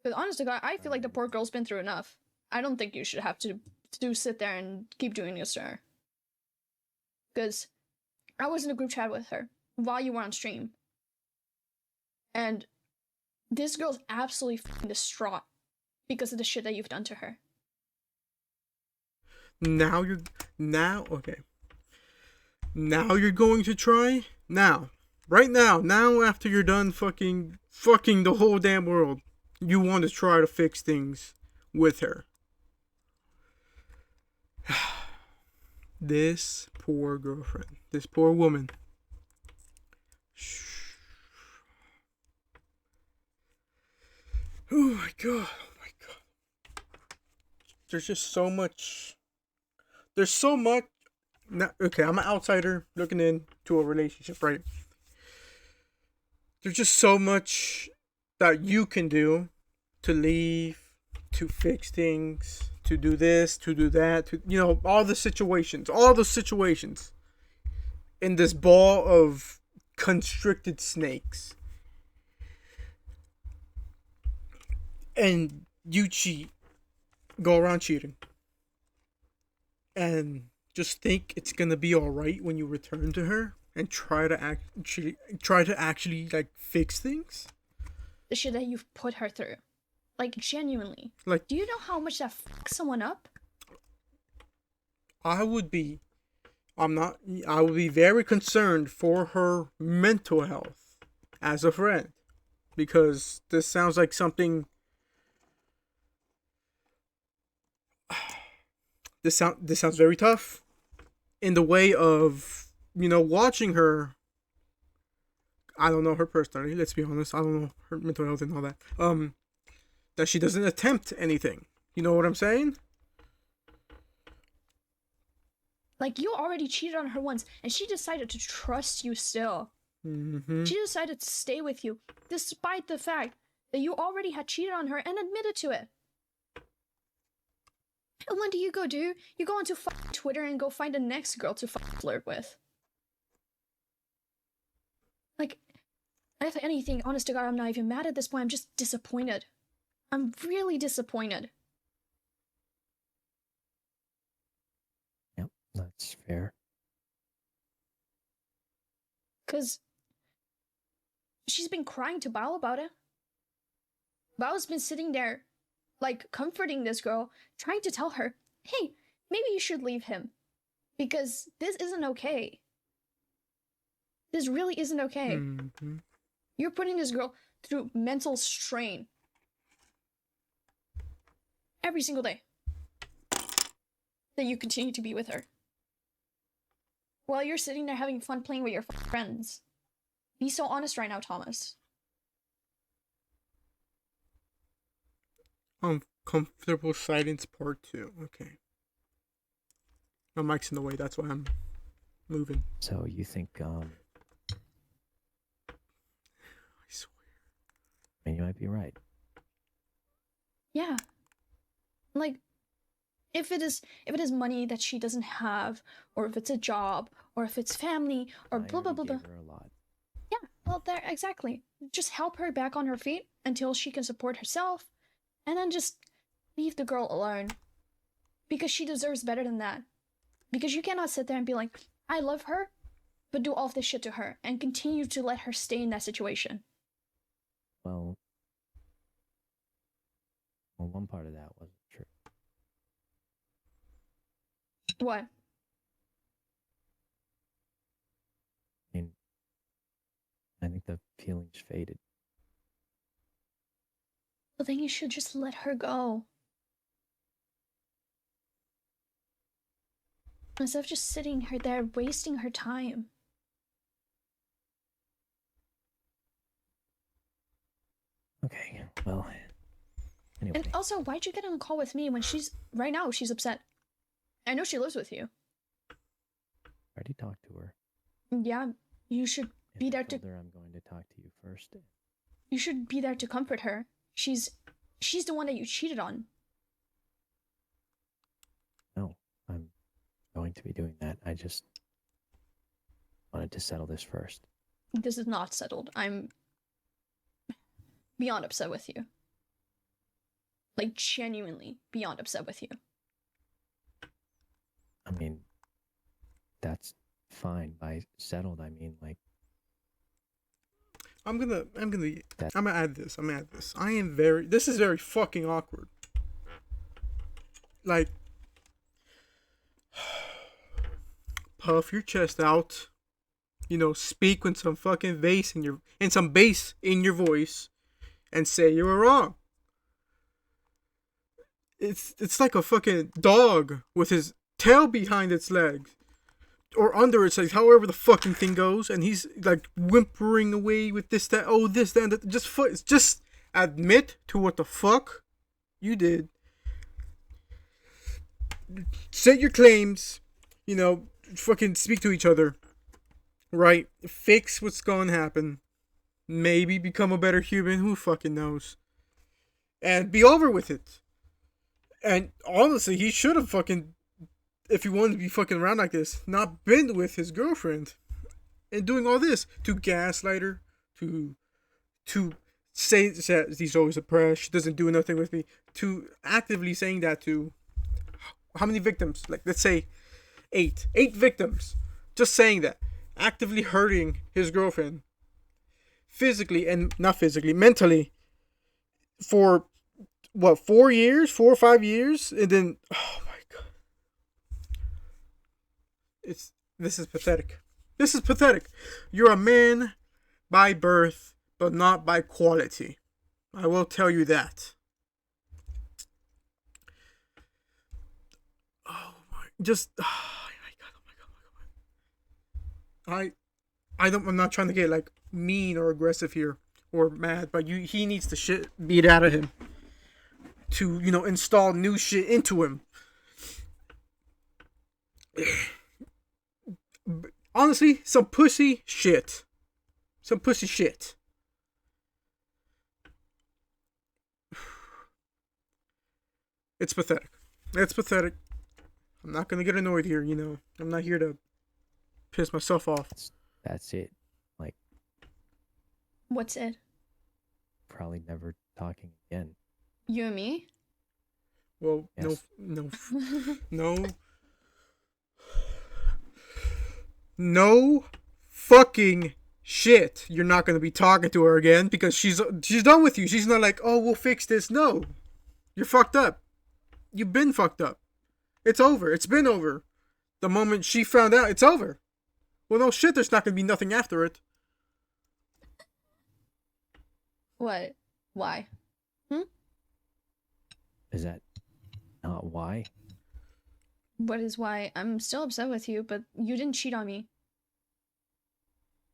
Because honest to God, I feel like the poor girl's been through enough. I don't think you should have to sit there and keep doing this to her. Because I was in a group chat with her while you were on stream. And this girl's absolutely f***ing distraught because of the shit that you've done to her. Now you're going to try? Now. Right now. Now after you're done fucking the whole damn world. You want to try to fix things with her. This poor girlfriend. This poor woman. Oh my god. Oh my god. There's just so much. There's so much. Okay, I'm an outsider looking into a relationship, right? There's just so much that you can do to leave, to fix things, to do this, to do that, to, you know, all the situations in this ball of constricted snakes. And you cheat, go around cheating, and just think it's gonna be all right when you return to her and try to actually like fix things. The shit that you've put her through. Like, genuinely. Like, do you know how much that fucks someone up? I would be very concerned for her mental health as a friend, because this sounds like something. This sounds very tough in the way of, you know, watching her. I don't know her personally, let's be honest. I don't know her mental health and all that. That she doesn't attempt anything. You know what I'm saying? Like, you already cheated on her once, and she decided to trust you still. Mm-hmm. She decided to stay with you, despite the fact that you already had cheated on her and admitted to it. And what do? You go onto Twitter and go find the next girl to flirt with. Like, if anything, honest to God, I'm not even mad at this point. I'm just disappointed. I'm really disappointed. Yep, that's fair. Because she's been crying to Bao about it. Bao's been sitting there, like, comforting this girl, trying to tell her, hey, maybe you should leave him. Because this isn't okay. This really isn't okay. Mm-hmm. You're putting this girl through mental strain. Every single day. That you continue to be with her. While you're sitting there having fun playing with your friends. Be so honest right now, Thomas. Uncomfortable silence part 2. Okay. My mic's in the way, that's why I'm moving. So you think, I swear. I mean, you might be right. Yeah. Like, if it is money that she doesn't have, or if it's a job, or if it's family, or blah blah blah blah. Gave her a lot. Yeah, well, there, exactly. Just help her back on her feet until she can support herself, and then just leave the girl alone. Because she deserves better than that. Because you cannot sit there and be like, I love her, but do all of this shit to her and continue to let her stay in that situation. Well, one part of that wasn't true. What? I mean, I think the feelings faded. Well, then you should just let her go. Instead of just sitting her there wasting her time. Okay, well, anyway. And also, why'd you get on a call with me when right now she's upset? I know she lives with you. I already talked to her. Yeah, you should be And I there to. told her I'm going to talk to you first. You should be there to comfort her. She's the one that you cheated on. No, I'm going to be doing that. I just wanted to settle this first. This is not settled. I'm beyond upset with you. Like, genuinely beyond upset with you. I mean, that's fine. By settled, I mean, like, I'm gonna That- add this. This is very fucking awkward. Like, puff your chest out. You know, speak with some fucking bass some bass in your voice, and say you were wrong. It's like a fucking dog with his tail behind its legs. Or under its legs, however the fucking thing goes, and he's like whimpering away with this, that, and that. Just admit to what the fuck you did. Set your claims, you know, fucking speak to each other. Right? Fix what's gonna happen. Maybe become a better human, who fucking knows. And be over with it. And honestly, he should have fucking, if he wanted to be fucking around like this, not been with his girlfriend and doing all this to gaslight her, to say that he's always depressed, she doesn't do nothing with me, to actively saying that to how many victims? Like, let's say 8 victims, just saying that, actively hurting his girlfriend physically, and not physically, mentally, for what, 4 or 5 years, and then, oh my god, this is pathetic. This is pathetic. You're a man by birth, but not by quality. I will tell you that. Oh my, just, oh my god. I'm not trying to get like mean or aggressive here or mad, but he needs the shit beat out of him to, you know, install new shit into him. Honestly, some pussy shit. Some pussy shit. It's pathetic. It's pathetic. I'm not gonna get annoyed here, you know. I'm not here to piss myself off. that's it. Like, What's it? probably never talking again. You and me? Well, Yes. No fucking shit. You're not gonna be talking to her again because she's done with you. She's not like, oh, we'll fix this. No, you're fucked up. You've been fucked up. It's over. It's been over. The moment she found out, it's over. Well, no shit. There's not gonna be nothing after it. What? Why? Is that not why? What is why? I'm still upset with you, but you didn't cheat on me.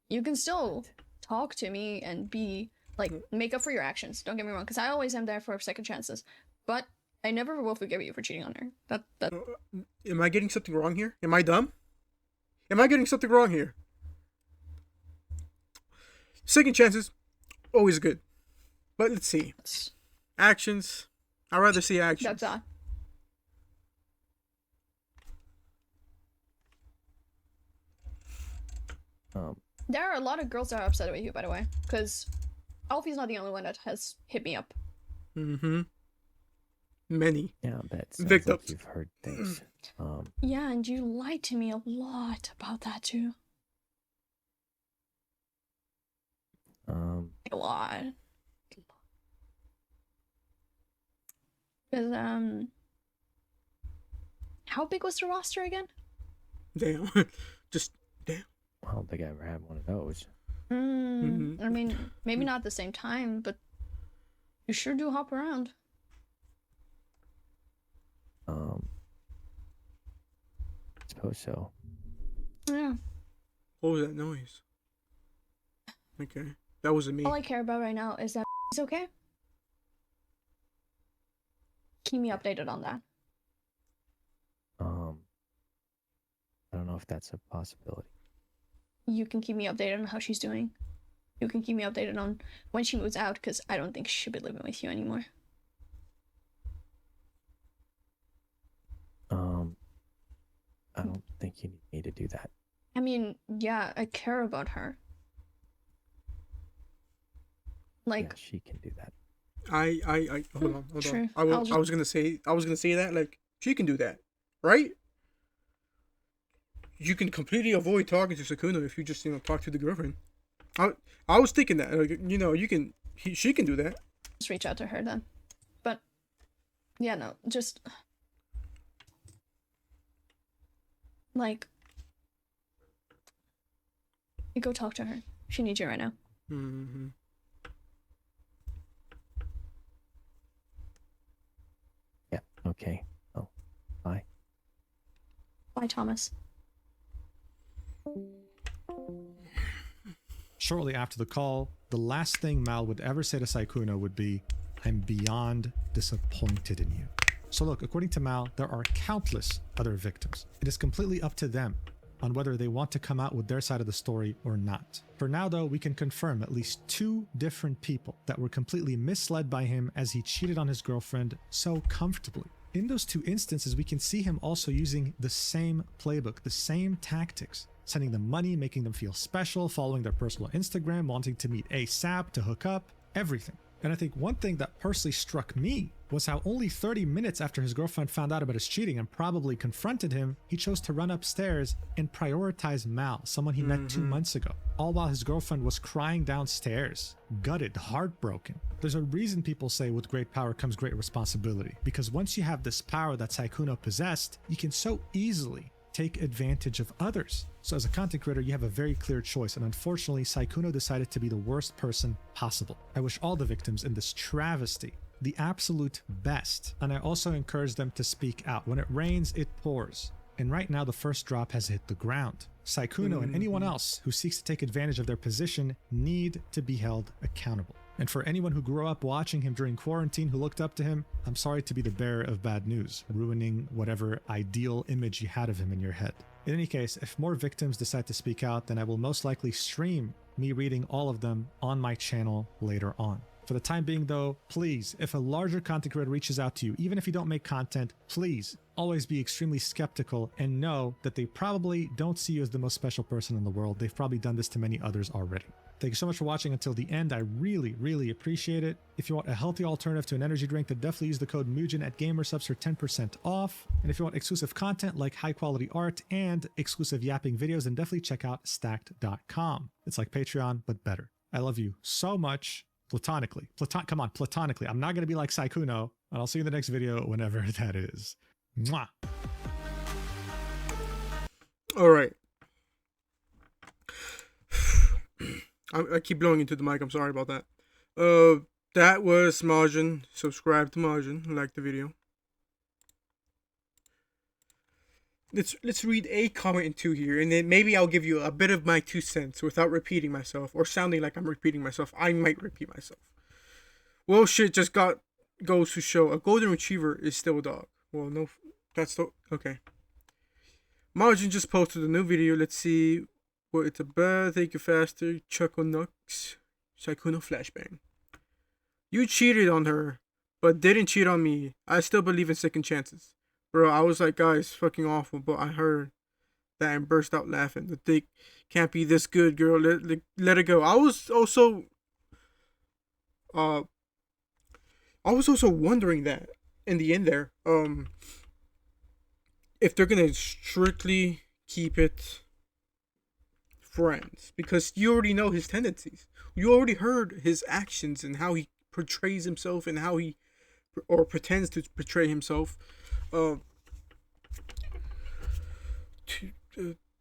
You can still talk to me and be like, make up for your actions. Don't get me wrong, because I always am there for second chances. But I never will forgive you for cheating on her. That. Am I getting something wrong here? Am I dumb? Am I getting something wrong here? Second chances, always good. But let's see. Actions. I'd rather see actions. That's all. There are a lot of girls that are upset with you, by the way, because Alfie's not the only one that has hit me up. Mm-hmm. Many. Yeah, that sounds Victims. like you've heard things. Yeah, and you lied to me a lot about that too. A lot. Because, how big was the roster again? Damn. Just damn. I don't think I ever had one of those. Mhm. I mean, maybe not at the same time, but you sure do hop around. I suppose so. Yeah. What was that noise? Okay. That wasn't me. All I care about right now is that he's okay. Keep me updated on that. I don't know if that's a possibility. You can keep me updated on how she's doing. You can keep me updated on when she moves out, because I don't think she should be living with you anymore. I don't think you need me to do that. I mean, yeah, I care about her. Like, Yeah, she can do that. I hold on. True. I was gonna say that, like, she can do that, right? You can completely avoid talking to Sykkuno if you just, talk to the girlfriend. I was thinking that, like, she can do that. just reach out to her then. But, yeah, no, just... Like... You go talk to her. She needs you right now. Mm-hmm. Yeah, okay. Oh, bye. Bye, Thomas. Shortly after the call, the last thing Mal would ever say to Sykkuno would be, "I'm beyond disappointed in you." So look, according to Mal, there are countless other victims. It is completely up to them on whether they want to come out with their side of the story or not. For now though, we can confirm at least 2 different people that were completely misled by him as he cheated on his girlfriend so comfortably. In those 2 instances, we can see him also using the same playbook, the same tactics, sending them money, making them feel special, following their personal Instagram, wanting to meet ASAP, to hook up, everything. And I think one thing that personally struck me was how only 30 minutes after his girlfriend found out about his cheating and probably confronted him, he chose to run upstairs and prioritize Mal, someone he met 2 months ago, all while his girlfriend was crying downstairs, gutted, heartbroken. There's a reason people say with great power comes great responsibility, because once you have this power that Sykkuno possessed, you can so easily take advantage of others. So as a content creator, you have a very clear choice, and unfortunately, Sykkuno decided to be the worst person possible. I wish all the victims in this travesty the absolute best, and I also encourage them to speak out. When it rains, it pours. And right now, the first drop has hit the ground. Sykkuno and anyone else who seeks to take advantage of their position need to be held accountable. And for anyone who grew up watching him during quarantine, who looked up to him, I'm sorry to be the bearer of bad news, ruining whatever ideal image you had of him in your head. In any case, if more victims decide to speak out, then I will most likely stream me reading all of them on my channel later on. For the time being though, please, if a larger content creator reaches out to you, even if you don't make content, please always be extremely skeptical and know that they probably don't see you as the most special person in the world. They've probably done this to many others already. Thank you so much for watching until the end. I really, really appreciate it. If you want a healthy alternative to an energy drink, then definitely use the code Mujin at GamerSubs for 10% off. And if you want exclusive content like high quality art and exclusive yapping videos, then definitely check out stacked.com. It's like Patreon, but better. I love you so much. Platonically. Come on, platonically. I'm not going to be like Sykkuno, and I'll see you in the next video whenever that is. Mwah. All right. I keep blowing into the mic. I'm sorry about that. That was Mujin. Subscribe to Mujin. Like the video. Let's read a comment in 2 here, and then maybe I'll give you a bit of my 2 cents without repeating myself or sounding like I'm repeating myself. I might repeat myself. Well, shit just goes to show a golden retriever is still a dog. Well, no, that's the okay. Mujin just posted a new video. Let's see what it's about. Thank you, faster. Chuckle Nux. Sykkuno flashbang. You cheated on her, but didn't cheat on me. I still believe in second chances. Bro, I was like, guys, fucking awful, but I heard that and burst out laughing. The dick can't be this good, girl. Let it go. I was also wondering that in the end there, if they're gonna strictly keep it friends because you already know his tendencies. You already heard his actions and how he portrays himself and how he or pretends to portray himself.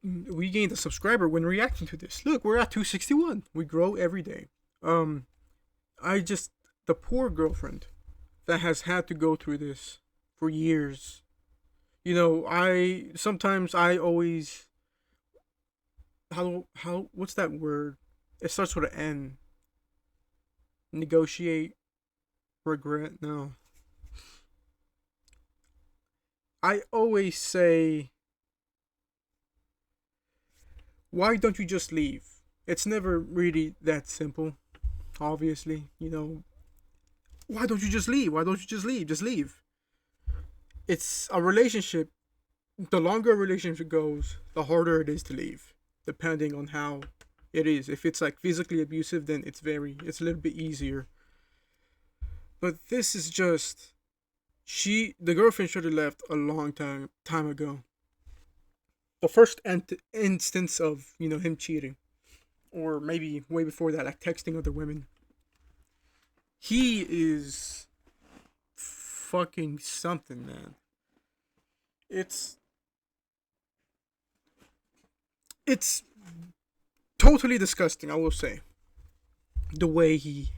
We gained a subscriber when reacting to this. Look, we're at 261. We grow every day. The poor girlfriend that has had to go through this for years. You know, I always what's that word? It starts with an N. Negotiate, regret. No. I always say, why don't you just leave? It's never really that simple, obviously. You know, why don't you just leave? Why don't you just leave? Just leave. It's a relationship. The longer a relationship goes, the harder it is to leave, depending on how it is. If it's like physically abusive, then it's a little bit easier. But this is just, the girlfriend should have left a long time ago. The first instance of, you know, him cheating, or maybe way before that, like texting other women. He is fucking something, man. It's totally disgusting, I will say. The way he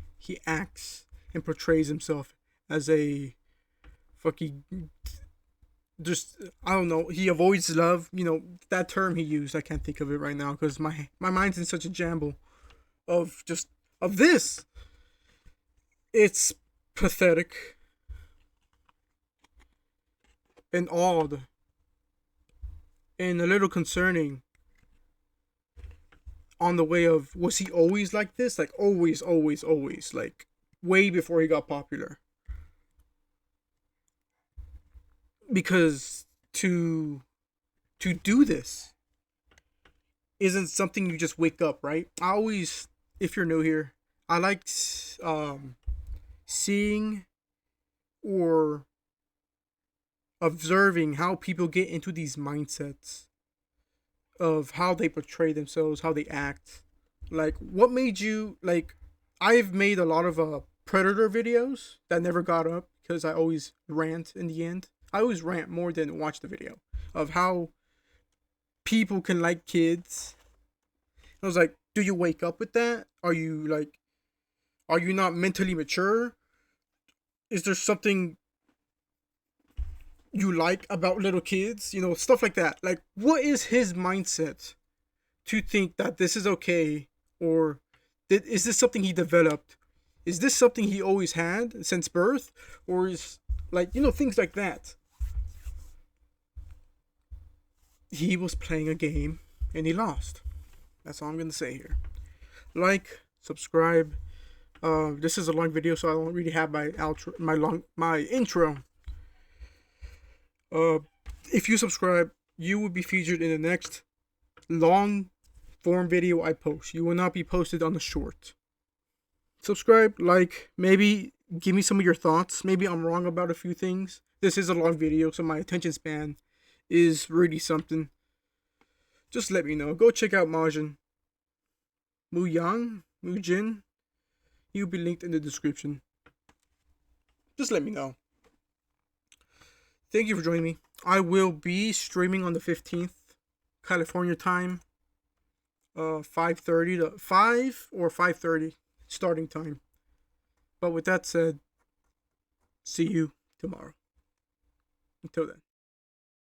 acts and portrays himself as a fucking, just, I don't know, he avoids love. You know, that term he used, I can't think of it right now because my mind's in such a jumble of this. It's pathetic and odd and a little concerning on the way of, was he always like this? Like always, like way before he got popular. Because to do this isn't something you just wake up, right? I always, if you're new here, I like seeing or observing how people get into these mindsets of how they portray themselves, how they act. Like, what made you, like, I've made a lot of Predator videos that never got up because I always rant in the end. I always rant more than watch the video of how people can like kids. I was like, do you wake up with that? Are you not mentally mature? Is there something you like about little kids? You know, stuff like that. Like, what is his mindset to think that this is okay? Or is this something he developed? Is this something he always had since birth? Or is, like, you know, things like that. He was playing a game and he lost. That's all I'm gonna say here. Like, subscribe. This is a long video, so I don't really have my outro, my intro. If you subscribe, you will be featured in the next long form video I post. You will not be posted on the short. Subscribe, like, maybe give me some of your thoughts. Maybe I'm wrong about a few things. This is a long video, so my attention span is really something. Just let me know. Go check out Mujin. Mujin. He'll be linked in the description. Just let me know. Thank you for joining me. I will be streaming on the 15th, California time. 5:30 to 5 or 5:30 starting time. But with that said, see you tomorrow. Until then.